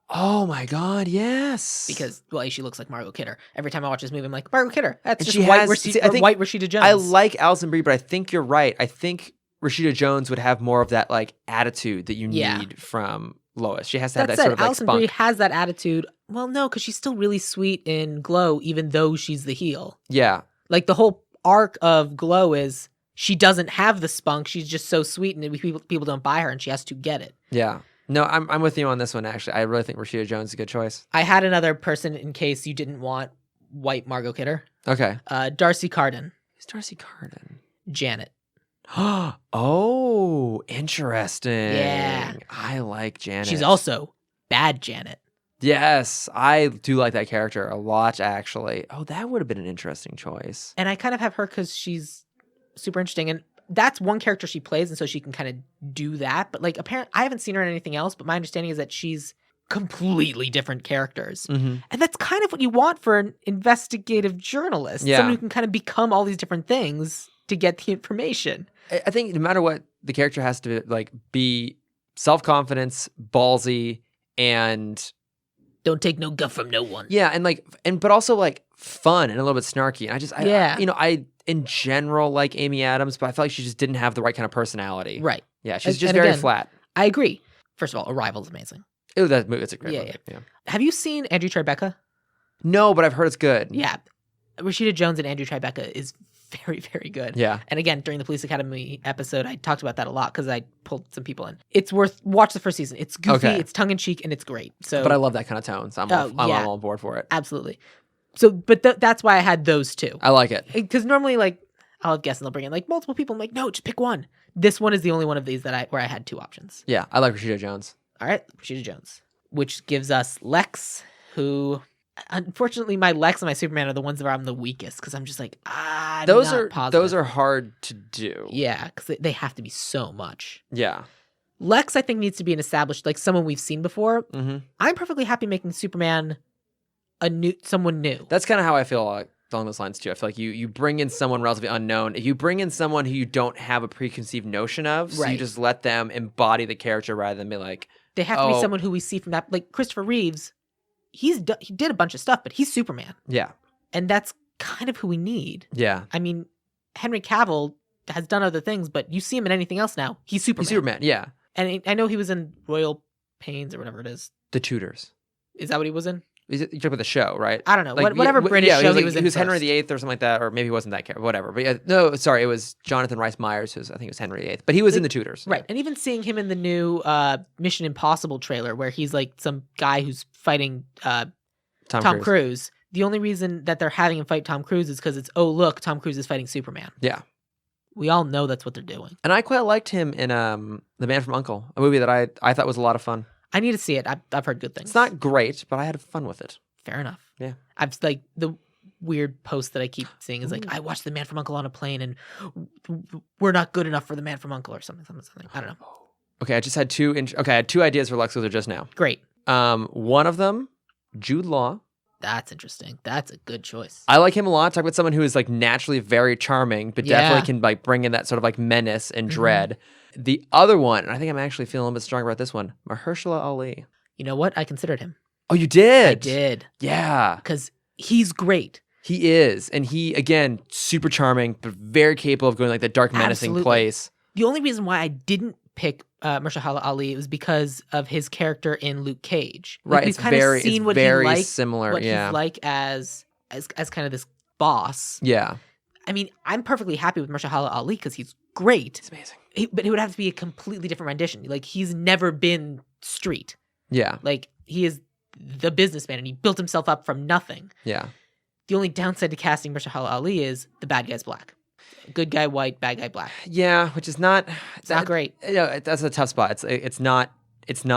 Oh my God, yes. Because, well, she looks like Margot Kidder. Every time I watch this movie, I'm like, Margot Kidder. That's And just she white, has- white Rashida Jones. I like Allison Brie, but I think you're right. I think Rashida Jones would have more of that like attitude that you need from Lois. She has to have that said, sort of like Allison spunk. Brie has that attitude. Well, no, because she's still really sweet in Glow, even though she's the heel. Yeah. Like the whole arc of Glow is she doesn't have the spunk. She's just so sweet, and people don't buy her, and she has to get it. Yeah. No, I'm with you on this one, actually. I really think Rashida Jones is a good choice. I had another person in case you didn't want white Margot Kidder. Okay. Darcy Carden. Who's Darcy Carden? Janet. Oh, interesting. Yeah. I like Janet. She's also bad Janet. Yes, I do like that character a lot, actually. Oh, that would have been an interesting choice. And I kind of have her because she's super interesting. And that's one character she plays, and so she can kind of do that. But like, apparently, I haven't seen her in anything else, but my understanding is that she's completely different characters. Mm-hmm. And that's kind of what you want for an investigative journalist. Yeah. Someone who can kind of become all these different things to get the information. I think no matter what, the character has to like be self-confidence, ballsy, and Don't take no guff from no one. yeah, and but also like fun and a little bit snarky. And I in general like Amy Adams, but I feel like she just didn't have the right kind of personality. Right. Yeah, she's And just very again, flat. I agree. First of all, Arrival's amazing. Oh, that movie, it's a great Yeah, movie. Yeah. Have you seen Andrew Tribeca? No, but I've heard it's good. Yeah. Rashida Jones and Andrew Tribeca is very, very good. Yeah. And again, during the Police Academy episode, I talked about that a lot because I pulled some people in. It's watch the first season. It's goofy, Okay. it's tongue-in-cheek, and it's great. So, But I love that kind of tone, so I'm all on board for it. absolutely. So, but that's why I had those two. I like it. Because normally, like, I'll have guests and they'll bring in like multiple people. I'm like, no, just pick one. This one is the only one of these where I had two options. Yeah, I like Rashida Jones. All right, Rashida Jones, which gives us Lex, who, unfortunately, my Lex and my Superman are the ones where I'm the weakest because I'm just like, Those not are positive. hard to do. Yeah, because they have to be so much. Yeah. Lex, I think, needs to be an established, like someone we've seen before. Mm-hmm. I'm perfectly happy making Superman someone new. That's kind of how I feel along those lines too. I feel like you bring in someone relatively unknown. If you bring in someone who you don't have a preconceived notion of, so you Right. just let them embody the character rather than be like, They have to be someone who we see from that, like Christopher Reeves. He did a bunch of stuff, but he's Superman, yeah, and that's kind of who we need. yeah. I mean, Henry Cavill has done other things, but you see him in anything else now, he's Superman. He's Superman, yeah. And I know he was in Royal Pains or whatever it is. The Tudors. Is that what he was in? You talk about the show, right? I don't know. Like, Whatever British show he was in. He was Henry first. VIII or something like that, or maybe he wasn't that character, whatever. But yeah, no, sorry, it was Jonathan Rhys Meyers, who's I think it was Henry VIII, but he was in the Tudors, Right. And even seeing him in the new Mission Impossible trailer where he's like some guy who's fighting Tom Cruise. The only reason that they're having him fight Tom Cruise is because it's, oh, look, Tom Cruise is fighting Superman. Yeah. We all know that's what they're doing. And I quite liked him in The Man from U.N.C.L.E., a movie that I thought was a lot of fun. I need to see it. I've heard good things. It's not great, but I had fun with it. Fair enough. Yeah. I've like the weird post that I keep seeing is like, I watched The Man from U.N.C.L.E. on a plane and we're not good enough for The Man from U.N.C.L.E. or something. I don't know. Okay, I just had two ideas for Lex Luthor just now. Great. One of them, Jude Law. That's interesting. That's a good choice. I like him a lot. Talk about someone who is like naturally very charming, but Yeah. definitely can like bring in that sort of like menace and dread. The other one, and I think I'm actually feeling a bit stronger about this one, Mahershala Ali. You know what? I considered him. Oh, you did? I did. Yeah. Because he's great. He is. And he, again, super charming, but very capable of going like the dark menacing Absolutely. place. The only reason why I didn't pick Mahershala Ali was because of his character in Luke Cage. Like, Right. we've It's kind of very, seen it's what very he's like, similar. what Yeah. he's like as kind of this boss. Yeah. I mean, I'm perfectly happy with Mahershala Ali because he's great. It's amazing. But it would have to be a completely different rendition. Like, he's never been street. Yeah. Like, he is the businessman and he built himself up from nothing. Yeah. The only downside to casting Mahershala Ali is the bad guy's black. Good guy white, bad guy black. Yeah, which is not... It's not great. You know, that's a tough spot. It's not...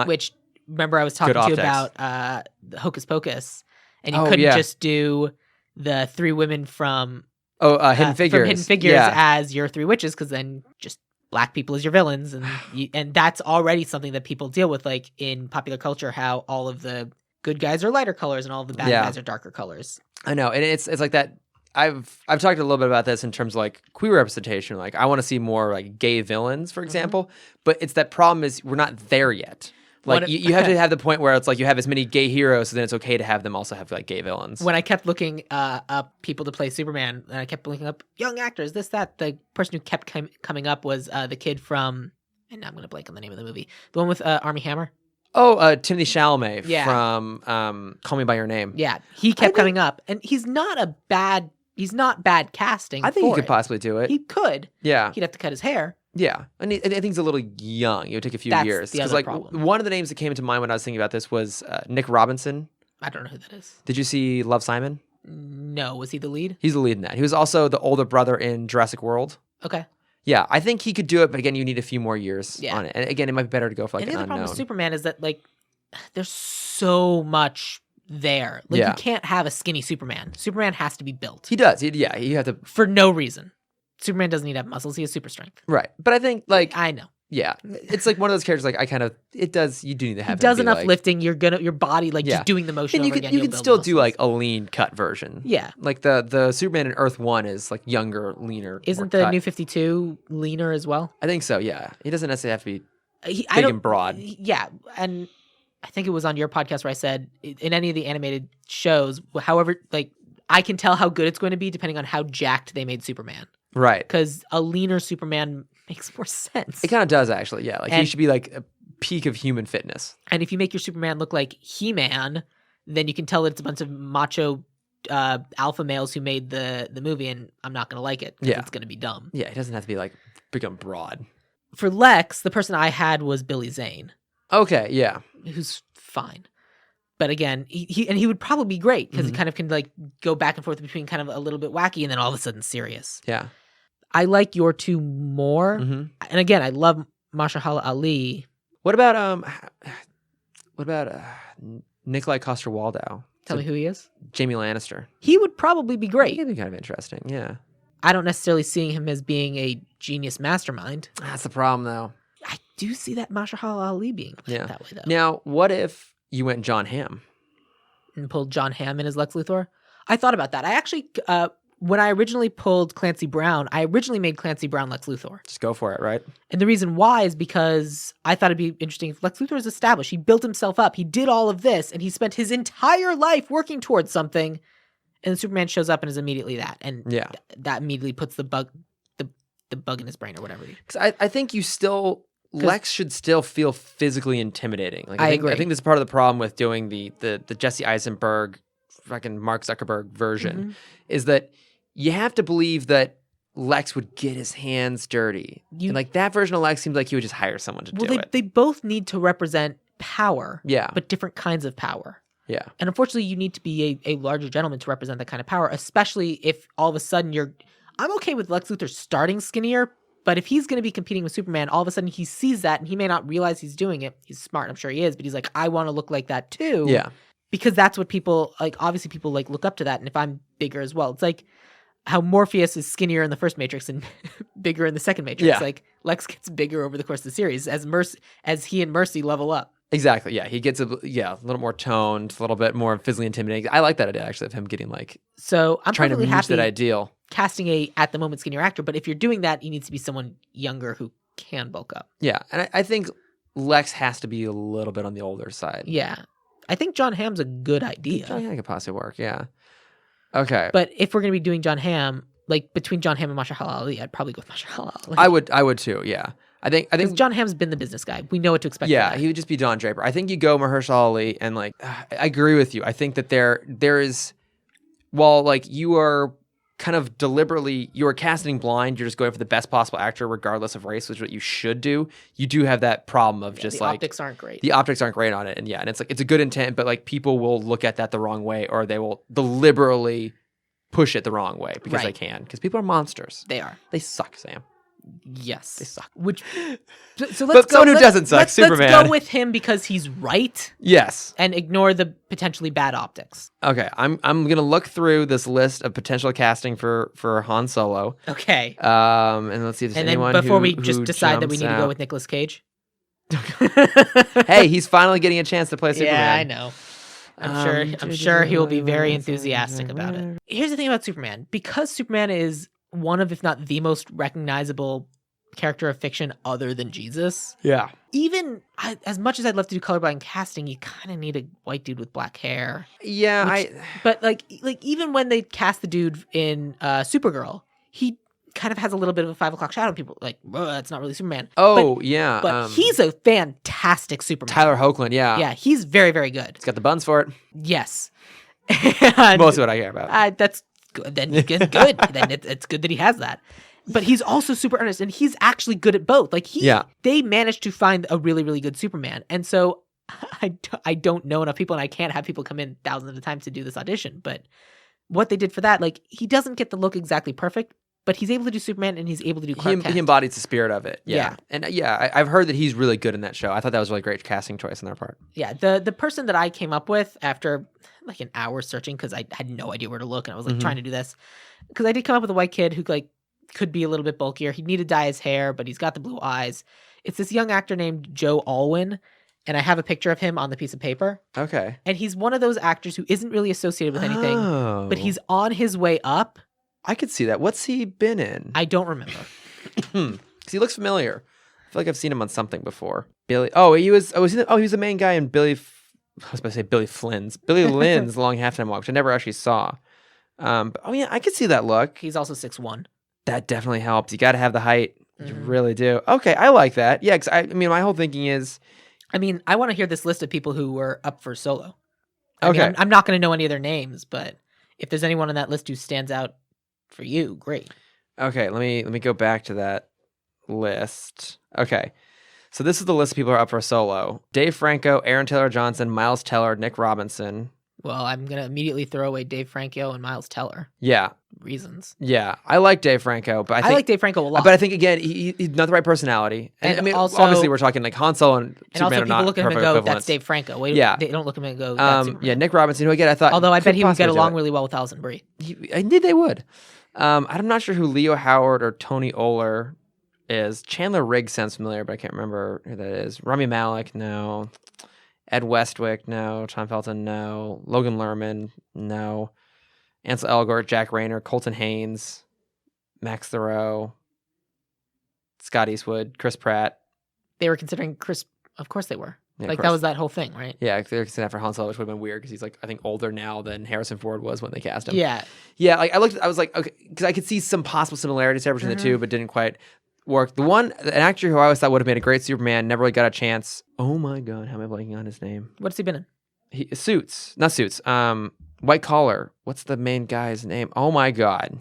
Which, remember I was talking Good to you optics. about Hocus Pocus, and you Oh, couldn't yeah. just do the three women from Hidden Figures. from Hidden Figures Yeah. as your three witches, because then just black people as your villains, and and that's already something that people deal with, like in popular culture, how all of the good guys are lighter colors and all of the bad guys are darker colors. I know, and it's like that. I've talked a little bit about this in terms of like queer representation. Like I want to see more like gay villains, for example. But it's that problem is we're not there yet. Like you have to have the point where it's like you have as many gay heroes, so then it's okay to have them also have like gay villains. When I kept looking up people to play Superman, and I kept looking up young actors, this, that, the person who kept coming up was the kid from, and I'm going to blank on the name of the movie, the one with Armie Hammer. Timothy Chalamet from Call Me by Your Name. Yeah, he kept coming up, and he's not bad casting. I think he could possibly do it. He could. Yeah. He'd have to cut his hair. Yeah, and I think he's a little young. It would take a few years. The other like problem. one of the names that came to mind when I was thinking about this was Nick Robinson. I don't know who that is. Did you see Love, Simon? No, was he the lead? He's the lead in that. He was also the older brother in Jurassic World. Okay. Yeah, I think he could do it, but again, you need a few more years Yeah. on it. And again, it might be better to go for like And the an other problem unknown. with Superman is that like there's so much there. Like you can't have a skinny Superman. Superman has to be built. He does. You have to. For no reason. Superman doesn't need to have muscles. He has super strength. Right, but I think like I know. yeah, it's like one of those characters. Like it does. You do need to have. He does him be enough like, lifting. Your body like just doing the motion. And you over could again, you you'll could build still muscles. do like a lean cut version. Yeah. Like the Superman in Earth 1 is like younger, leaner. Isn't more the cut. New 52 leaner as well? I think so. Yeah, he doesn't necessarily have to be Big big and broad. Yeah, and I think it was on your podcast where I said in any of the animated shows, however, like I can tell how good it's going to be depending on how jacked they made Superman. Right. Because a leaner Superman makes more sense. It kind of does actually. Yeah, like he should be like a peak of human fitness. And if you make your Superman look like He-Man, then you can tell that it's a bunch of macho alpha males who made the movie, and I'm not going to like it because it's going to be dumb. Yeah, it doesn't have to be like big and broad. For Lex, the person I had was Billy Zane. Okay, yeah. Who's fine. But again, he would probably be great because he kind of can like go back and forth between kind of a little bit wacky and then all of a sudden serious. Yeah. I like your two more. Mm-hmm. And again, I love Mahershala Ali. What about Nikolai Coster-Waldau? Tell me who he is. Jaime Lannister. He would probably be great. He'd be kind of interesting. Yeah. I don't necessarily see him as being a genius mastermind. That's the problem, though. I do see that Mahershala Ali being that way, though. Now, what if you went John Hamm? And pulled John Hamm in as Lex Luthor? I thought about that. I actually, when I originally pulled Clancy Brown, I originally made Clancy Brown Lex Luthor. Just go for it, right? And the reason why is because I thought it'd be interesting if Lex Luthor is established. He built himself up. He did all of this, and he spent his entire life working towards something. And Superman shows up and is immediately that. And that immediately puts the bug in his brain or whatever. Because I think you still... Lex should still feel physically intimidating. Like I agree. I think this is part of the problem with doing the Jesse Eisenberg, fucking Mark Zuckerberg version, is that you have to believe that Lex would get his hands dirty. And like that version of Lex seems like he would just hire someone to do it. They both need to represent power, Yeah. but different kinds of power. Yeah. And unfortunately, you need to be a larger gentleman to represent that kind of power, especially if all of a sudden I'm okay with Lex Luthor starting skinnier, but if he's going to be competing with Superman, all of a sudden he sees that and he may not realize he's doing it. He's smart, I'm sure he is, but he's like, I want to look like that too. Yeah. Because that's what people, like, obviously people like look up to that. And if I'm bigger as well, it's like how Morpheus is skinnier in the first Matrix and bigger in the second Matrix. Yeah. Like Lex gets bigger over the course of the series as he and Mercy level up. Exactly. Yeah. He gets a little more toned, a little bit more physically intimidating. I like that idea actually of him getting like So I'm trying to perfectly reach that happy ideal. casting a at the moment skinnier actor, but if you're doing that, he needs to be someone younger who can bulk up. Yeah. And I think Lex has to be a little bit on the older side. Yeah. I think John Hamm's a good idea. John Hamm could possibly work. Yeah. Okay. But if we're going to be doing John Hamm, like between John Hamm and Mahershala Ali, I'd probably go with Mahershala Ali. I would too. Yeah. I think John Hamm's been the business guy. We know what to expect. Yeah, from that. he would just be Don Draper. I think you go Mahershala Ali, and like I agree with you. I think that there is, while like you are kind of deliberately you are casting blind, you're just going for the best possible actor regardless of race, which is what you should do. You do have that problem of just the like optics aren't great. The optics aren't great on it, and yeah, and it's like it's a good intent, but like people will look at that the wrong way, or they will deliberately push it the wrong way because they can. Because people are monsters. They are. They suck, Sam. Yes. They suck. So But someone who doesn't suck, Superman. Let's go with him because he's right Yes. and ignore the potentially bad optics. Okay, I'm gonna look through this list of potential casting for Han Solo. Okay. And let's see if there's And anyone then before who we just decide that we jumps need to out. go with Nicolas Cage. Hey, he's finally getting a chance to play Superman. Yeah, I know. I'm sure he will be very enthusiastic about it. Here's the thing about Superman. Because Superman is one of, if not the most recognizable character of fiction other than Jesus, Yeah. even as much as I'd love to do colorblind casting, you kind of need a white dude with black hair. Yeah, But like even when they cast the dude in Supergirl, he kind of has a little bit of a 5 o'clock shadow. People are like, that's not really Superman. Yeah. But he's a fantastic Superman. Tyler Hoechlin, yeah. Yeah, he's very, very good. He's got the buns for it. Yes. Most of what I care about. That's good. Then good. Then it's good that he has that. But he's also super earnest, and he's actually good at both. Like they managed to find a really, really good Superman. And so I don't know enough people, and I can't have people come in thousands of times to do this audition. But what they did for that, like, he doesn't get the look exactly perfect, but he's able to do Superman, and he's able to do Clark Kent. He embodies the spirit of it. Yeah. And I've heard that he's really good in that show. I thought that was a really great casting choice on their part. Yeah, the person that I came up with after like an hour searching, because I had no idea where to look, and I was like trying to do this, because I did come up with a white kid who like could be a little bit bulkier. He'd need to dye his hair, but he's got the blue eyes. It's this young actor named Joe Alwyn, and I have a picture of him on the piece of paper. Okay. And he's one of those actors who isn't really associated with anything, Oh. but he's on his way up. I could see that. What's he been in? I don't remember. Because he looks familiar. I feel like I've seen him on something before. Billy. Oh, he was the main guy in Billy. I was about to say Billy Flynn's. Billy Lynn's Long Halftime Walk, which I never actually saw. But, yeah, I could see that look. He's also 6'1". That definitely helps. You got to have the height. You really do. Okay, I like that. Yeah, because I mean, my whole thinking is... I mean, I want to hear this list of people who were up for Solo. Okay. I mean, I'm not going to know any of their names, but if there's anyone on that list who stands out for you, great. Okay, let me go back to that list. Okay. So this is the list of people who are up for Solo. Dave Franco, Aaron Taylor Johnson, Miles Teller, Nick Robinson. Well, I'm going to immediately throw away Dave Franco and Miles Teller. Yeah. Reasons. Yeah. I like Dave Franco, but I like Dave Franco a lot. But I think, again, he's not the right personality. And I mean, also, obviously, we're talking like Han Solo and Superman also are people not look at him and perfect go, equivalents. that's Dave Franco. Wait, Yeah. They don't look at him and go, that's Superman. Yeah, Nick Robinson, who again, I thought... Although I bet he would get possibly along do it. really well with Alison Brie. I knew they would. I'm not sure who Leo Howard or Tony Oler is. Chandler Riggs sounds familiar, but I can't remember who that is. Rami Malek, no. Ed Westwick, no. Tom Felton, no. Logan Lerman, no. Ansel Elgort, Jack Rayner, Colton Haynes, Max Thoreau, Scott Eastwood, Chris Pratt. They were considering Chris. Of course they were. Yeah, like, Chris. that was that whole thing, right? Yeah, they were considering that for Han Solo, which would have been weird because he's like, I think, older now than Harrison Ford was when they cast him. Yeah. Yeah, like I was like, okay, because I could see some possible similarities there between the two, but didn't quite work. An actor who I always thought would have made a great Superman, never really got a chance. Oh my God, how am I blanking on his name? What's he been in? Not Suits. White Collar. What's the main guy's name? Oh my God.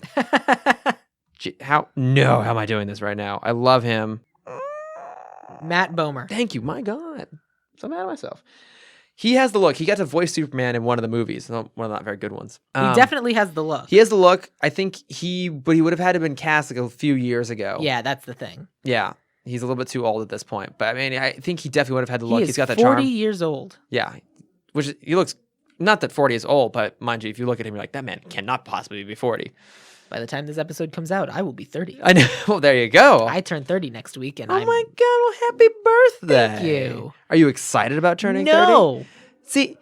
How am I doing this right now? I love him. Matt Bomer. Thank you. My God. So mad at myself. He has the look. He got to voice Superman in one of the movies, one of the not very good ones. He definitely has the look. He has the look. I think but he would have had to have been cast like a few years ago. Yeah, that's the thing. Yeah. He's a little bit too old at this point. But I mean, I think he definitely would have had the look. He's got that 40 charm. years old. Yeah. He looks, not that 40 is old, but mind you, if you look at him, you're like, that man cannot possibly be 40. By the time this episode comes out, I will be 30. I know. Well, there you go. I turn 30 next week, and Oh my God. Well, happy birthday. Thank you. Are you excited about turning 30? No. See,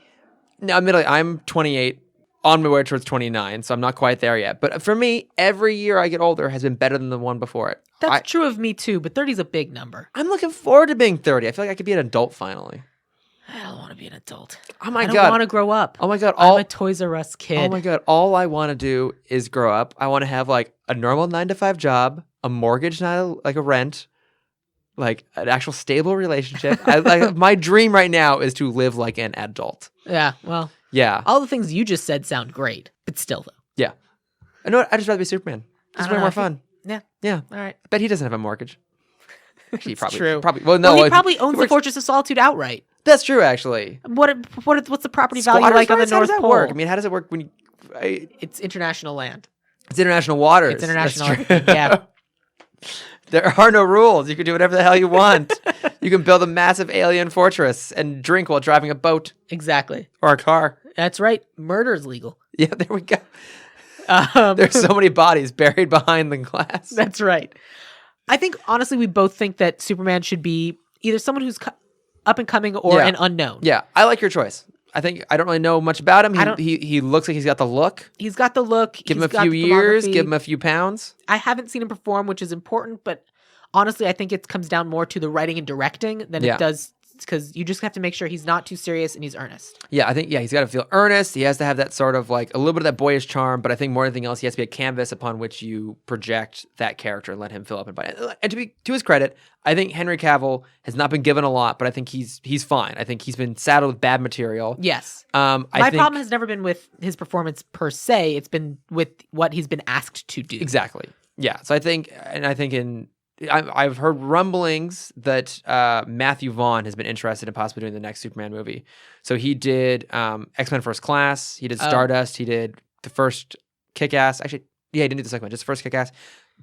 now, admittedly, I'm 28, on my way towards 29, so I'm not quite there yet. But for me, every year I get older has been better than the one before it. That's true of me, too, but 30 is a big number. I'm looking forward to being 30. I feel like I could be an adult finally. I don't want to be an adult. Oh my I God. don't want to grow up. Oh my God. I'm a Toys R Us kid. Oh my God. All I want to do is grow up. I want to have like a normal 9-to-5 job, a mortgage, not like a rent, like an actual stable relationship. My dream right now is to live like an adult. Yeah, well. Yeah. All the things you just said sound great, but still, though. Yeah. I know what? I'd just rather be Superman. It's way more fun. Yeah. Yeah. All right. I bet he doesn't have a mortgage. Actually, It's true. Well, no. He probably owns the Fortress of Solitude outright. That's true, actually. What's the property value Squatters' like on the rights? How North does that Pole? work? I mean, how does it work when you... It's international land. It's international waters. It's international. That's true. Yeah. There are no rules. You can do whatever the hell you want. You can build a massive alien fortress and drink while driving a boat Exactly. or a car. That's right. Murder's legal. Yeah, there we go. There's so many bodies buried behind the glass. That's right. I think, honestly, we both think that Superman should be either someone who's up and coming or an unknown. Yeah, I like your choice. I don't really know much about him. He looks like he's got the look. He's got the look. Give him a few years. Give him a few pounds. I haven't seen him perform, which is important, but honestly, I think it comes down more to the writing and directing than it does, because you just have to make sure he's not too serious and he's earnest. Yeah, I think he's got to feel earnest. He has to have that sort of like a little bit of that boyish charm, but I think more than anything else, he has to be a canvas upon which you project that character and let him fill up and bite. And to his credit, I think Henry Cavill has not been given a lot, but I think he's fine. I think he's been saddled with bad material. Yes. My problem has never been with his performance per se. It's been with what he's been asked to do. Exactly. Yeah. So I've heard rumblings that Matthew Vaughn has been interested in possibly doing the next Superman movie. So he did X-Men First Class. He did Stardust. He did the first Kick-Ass. Actually, he didn't do the second one, just the first Kick-Ass.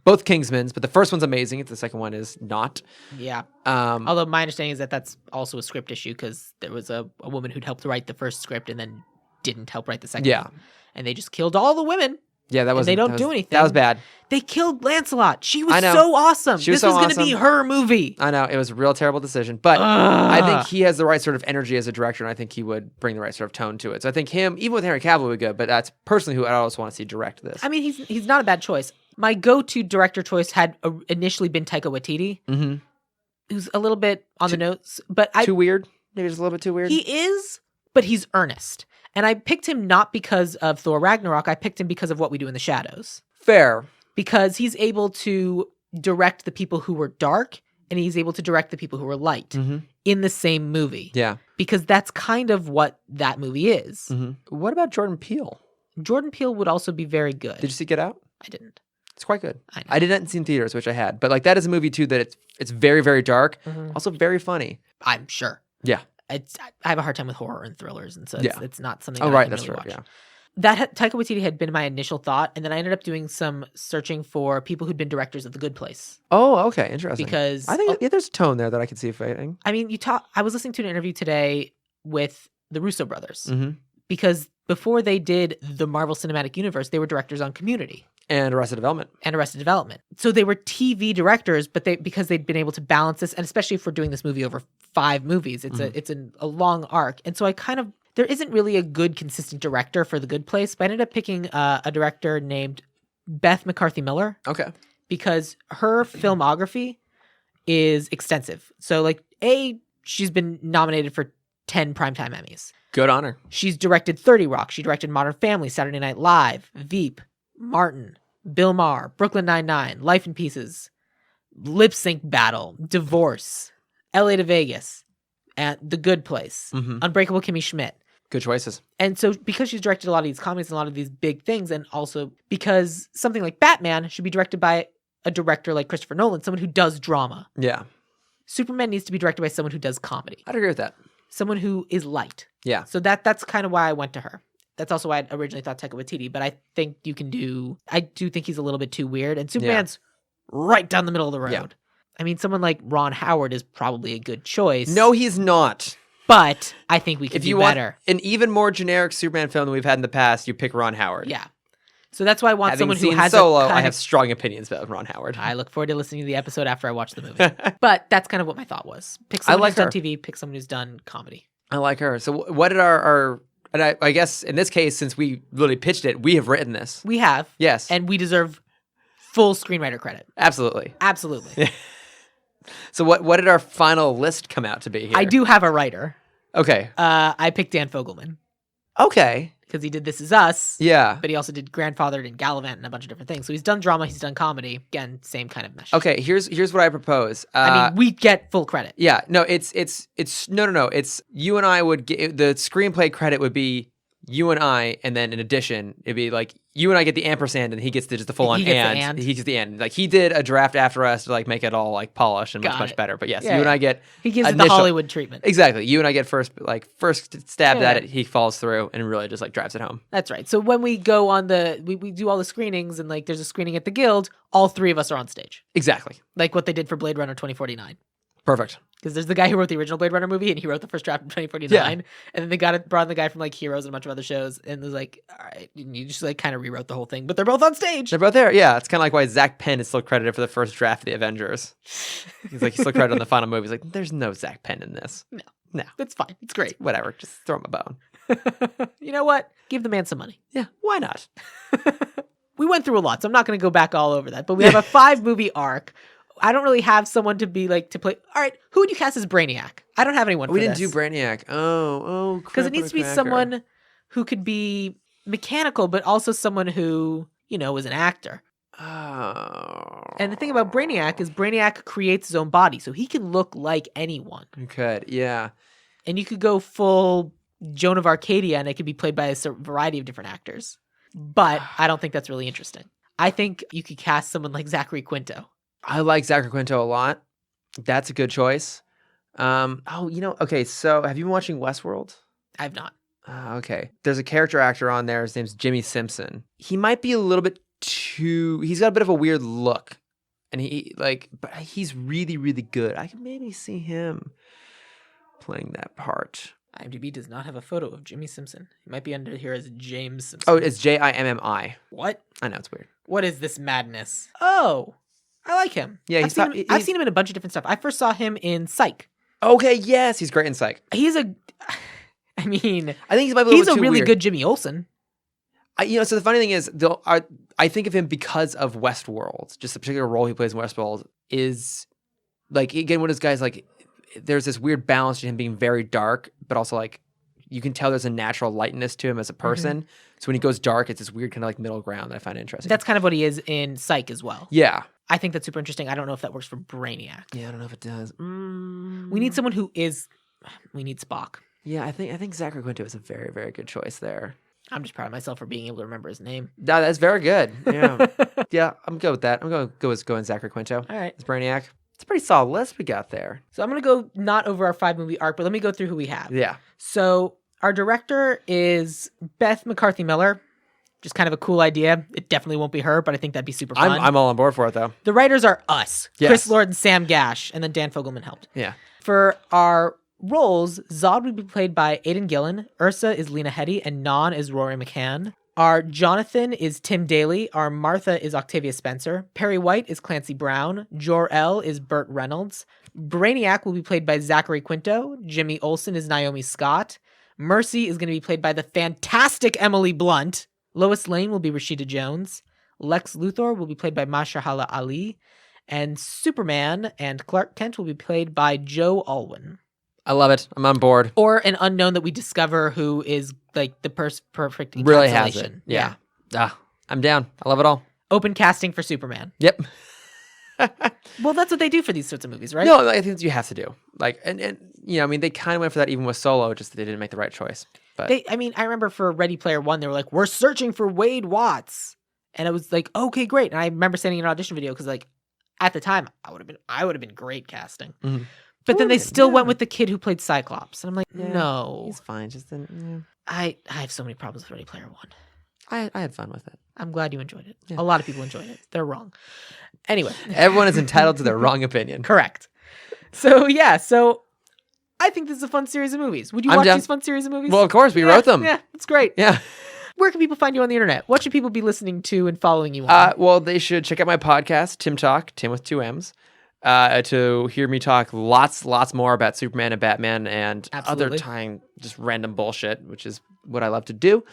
Both Kingsmans, but the first one's amazing. The second one is not. Yeah. Although my understanding is that that's also a script issue, because there was a woman who'd helped write the first script and then didn't help write the second one. And they just killed all the women. Yeah, they don't do anything. That was bad. They killed Lancelot. She was so awesome. This was going to be her movie. I know. It was a real terrible decision. But I think he has the right sort of energy as a director, and I think he would bring the right sort of tone to it. So I think him, even with Henry Cavill, would be good. But that's personally who I always want to see direct this. I mean, he's not a bad choice. My go-to director choice had initially been Taika Waititi, who's a little bit on the notes. But too weird? Maybe just a little bit too weird? He is, but he's earnest. And I picked him not because of Thor Ragnarok. I picked him because of What We Do in the Shadows. Fair. Because he's able to direct the people who were dark, and he's able to direct the people who were light in the same movie. Yeah. Because that's kind of what that movie is. What about Jordan Peele? Jordan Peele would also be very good. Did you see Get Out? I didn't. It's quite good. I didn't see in theaters, which I had. But like that is a movie too that it's very, very dark. Also very funny. I'm sure. Yeah. I have a hard time with horror and thrillers, and so it's not something. That's right. Yeah, that Taika Waititi had been my initial thought, and then I ended up doing some searching for people who'd been directors of The Good Place. Oh, okay, interesting. Because I think there's a tone there that I could see fading. I mean, I was listening to an interview today with the Russo brothers because before they did the Marvel Cinematic Universe, they were directors on Community. And Arrested Development. So they were TV directors, but because they'd been able to balance this, and especially if we're doing this movie over 5 movies, it's a long arc. And so there isn't really a good consistent director for The Good Place, but I ended up picking a director named Beth McCarthy Miller. Okay. Because her filmography is extensive. So she's been nominated for 10 Primetime Emmys. Good on her. She's directed 30 Rock. She directed Modern Family, Saturday Night Live, Veep, Martin, Bill Maher, Brooklyn Nine-Nine, Life in Pieces, Lip Sync Battle, Divorce, LA to Vegas, and The Good Place, Unbreakable Kimmy Schmidt. Good choices. And so because she's directed a lot of these comedies and a lot of these big things, and also because something like Batman should be directed by a director like Christopher Nolan, someone who does drama. Yeah. Superman needs to be directed by someone who does comedy. I'd agree with that. Someone who is light. Yeah. So that's kind of why I went to her. That's also why I originally thought Taika Waititi, but I think I do think he's a little bit too weird, and Superman's right down the middle of the road. Yeah. I mean, someone like Ron Howard is probably a good choice. No, he's not. But I think we could do better. Want an even more generic Superman film than we've had in the past, you pick Ron Howard. Yeah. So that's why I want someone who has Solo, I have strong opinions about Ron Howard. I look forward to listening to the episode after I watch the movie. But that's kind of what my thought was. Pick someone who's done TV, pick someone who's done comedy. I like her. So what did our and I guess in this case, since we really pitched it, we have written this. We have. Yes. And we deserve full screenwriter credit. Absolutely. Absolutely. So what did our final list come out to be here? I do have a writer. Okay. I picked Dan Fogelman. Okay. Because he did This Is Us. Yeah. But he also did Grandfathered and Gallivant and a bunch of different things. So he's done drama, he's done comedy. Again, same kind of mesh. Okay, here's what I propose. I mean, we get full credit. Yeah. No, it's no. It's you and I would get the screenplay credit would be you and I, and then in addition, it'd be like you and I get the ampersand, and he gets just the full on He gets the and. and. He gets the and. Like he did a draft after us to like make it all like polished and much better. But yes, Yeah, you and I get He gives it the Hollywood treatment. Exactly. You and I get first stabbed Yeah. at it. He falls through and really just like drives it home. That's right. So when we go on we do all the screenings and like there's a screening at the Guild, all three of us are on stage. Exactly. Like what they did for Blade Runner 2049. Perfect. Because there's the guy who wrote the original Blade Runner movie and he wrote the first draft in 2049. Yeah. And then they brought in the guy from like Heroes and a bunch of other shows and was like, all right, and you just like kind of rewrote the whole thing, but they're both on stage. They're both there. Yeah. It's kind of like why Zach Penn is still credited for the first draft of the Avengers. He's still credited on the final movie. He's like, there's no Zach Penn in this. No. It's fine. It's great. Whatever. Just throw him a bone. You know what? Give the man some money. Yeah. Why not? We went through a lot, so I'm not going to go back all over that. But we have a 5-movie arc. I don't really have someone to be like to play. All right, who would you cast as Brainiac? I don't have anyone. We didn't do Brainiac. Oh, because it needs to be someone who could be mechanical, but also someone who is an actor. Oh. And the thing about Brainiac is Brainiac creates his own body, so he can look like anyone. You could, yeah. And you could go full Joan of Arcadia, and it could be played by a variety of different actors. But I don't think that's really interesting. I think you could cast someone like Zachary Quinto. I like Zachary Quinto a lot. That's a good choice. Okay, so have you been watching Westworld? I've not. Okay. There's a character actor on there. His name's Jimmy Simpson. He might be a little bit he's got a bit of a weird look. And but he's really, really good. I can maybe see him playing that part. IMDb does not have a photo of Jimmy Simpson. He might be under here as James Simpson. Oh, it's Jimmi. What? I know, it's weird. What is this madness? Oh, I like him. Yeah, I've seen him in a bunch of different stuff. I first saw him in Psych. Okay, yes, he's great in Psych. I think he's a really good Jimmy Olsen. So the funny thing is, I think of him because of Westworld. Just the particular role he plays in Westworld is like, again, one of those guys, like, there's this weird balance to him being very dark, but also like you can tell there's a natural lightness to him as a person. Mm-hmm. So when he goes dark, it's this weird kind of like middle ground that I find interesting. That's kind of what he is in Psych as well. Yeah. I think that's super interesting. I don't know if that works for Brainiac. Yeah, I don't know if it does. We need someone we need Spock. Yeah, I think Zachary Quinto is a very, very good choice there. I'm just proud of myself for being able to remember his name. No, that's very good. Yeah. Yeah, I'm good with that. I'm going to go with Zachary Quinto. All right. As Brainiac. It's a pretty solid list we got there. So I'm going to go not over our 5-movie arc, but let me go through who we have. Yeah. So our director is Beth McCarthy Miller. Just kind of a cool idea. It definitely won't be her, but I think that'd be super fun. I'm all on board for it, though. The writers are us. Yes. Chris Lord and Sam Gasch, and then Dan Fogelman helped. Yeah. For our roles, Zod would be played by Aidan Gillen, Ursa is Lena Headey, and Non is Rory McCann. Our Jonathan is Tim Daly. Our Martha is Octavia Spencer. Perry White is Clancy Brown. Jor-El is Burt Reynolds. Brainiac will be played by Zachary Quinto. Jimmy Olsen is Naomi Scott. Mercy is going to be played by the fantastic Emily Blunt. Lois Lane will be Rashida Jones. Lex Luthor will be played by Mahershala Ali. And Superman and Clark Kent will be played by Joe Alwyn. I love it. I'm on board. Or an unknown that we discover who is like the perfect encapsulation. Really has it. Yeah. I'm down. I love it all. Open casting for Superman. Yep. Well, that's what they do for these sorts of movies, right? No, I think you have to do. Like, and they kind of went for that even with Solo, just that they didn't make the right choice. But I remember for Ready Player One, they were like, "We're searching for Wade Watts," and I was like, "Okay, great." And I remember sending an audition video because, like, at the time, I would have been great casting. Mm-hmm. But then they still went with the kid who played Cyclops, and I'm like, no, he's fine. Just then, I have so many problems with Ready Player One. I had fun with it. I'm glad you enjoyed it. Yeah. A lot of people enjoyed it. They're wrong. Anyway, everyone is entitled to their wrong opinion. Correct. So I think this is a fun series of movies. Would you watch these fun series of movies? Well, of course, we wrote them. Yeah, it's great. Yeah. Where can people find you on the internet? What should people be listening to and following you on? Well, they should check out my podcast, Tim Talk, Tim with 2 M's, to hear me talk lots more about Superman and Batman and other time just random bullshit, which is what I love to do.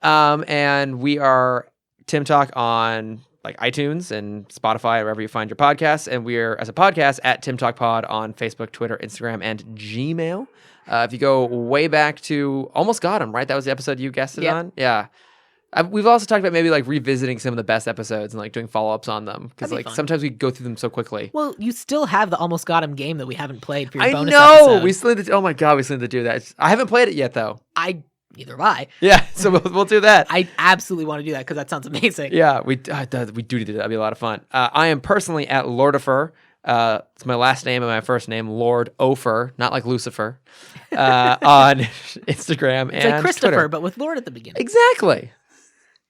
And we are Tim Talk on like iTunes and Spotify, wherever you find your podcasts. And we're, as a podcast, at Tim Talk Pod on Facebook, Twitter, Instagram, and Gmail. If you go way back to Almost Got Him, right? That was the episode you guested on? Yeah. We've also talked about maybe like revisiting some of the best episodes and like doing follow-ups on them. Because like sometimes we go through them so quickly. Well, you still have the Almost Got Him game that we haven't played for your bonus episode. episode. We still need to, oh my God, we still need to do that. I haven't played it yet, though. I neither have I. Yeah, so we'll do that. I absolutely want to do that because that sounds amazing. Yeah, we do need to do that. That'd be a lot of fun. I am personally at Lordifer. It's my last name and my first name, Lord Ofer, not like Lucifer, on Instagram It's and like Christopher, Twitter. but with Lord at the beginning. Exactly.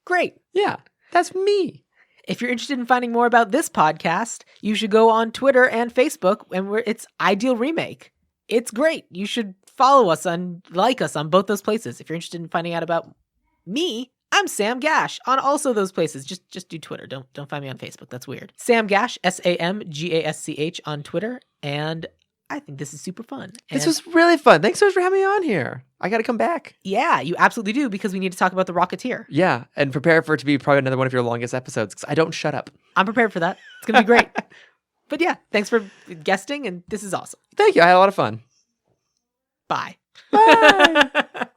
Great. Yeah, that's me. If you're interested in finding more about this podcast, you should go on Twitter and Facebook, and it's Ideal Remake. It's great. You should follow us and like us on both those places. If you're interested in finding out about me, I'm Sam Gasch on also those places. Just do Twitter. Don't find me on Facebook. That's weird. Sam Gasch, SamGasch on Twitter, and I think this is super fun. This was really fun. Thanks so much for having me on here. I got to come back. Yeah, you absolutely do, because we need to talk about The Rocketeer. Yeah, and prepare for it to be probably another one of your longest episodes, because I don't shut up. I'm prepared for that. It's going to be great. But yeah, thanks for guesting, and this is awesome. Thank you. I had a lot of fun. Bye. Bye.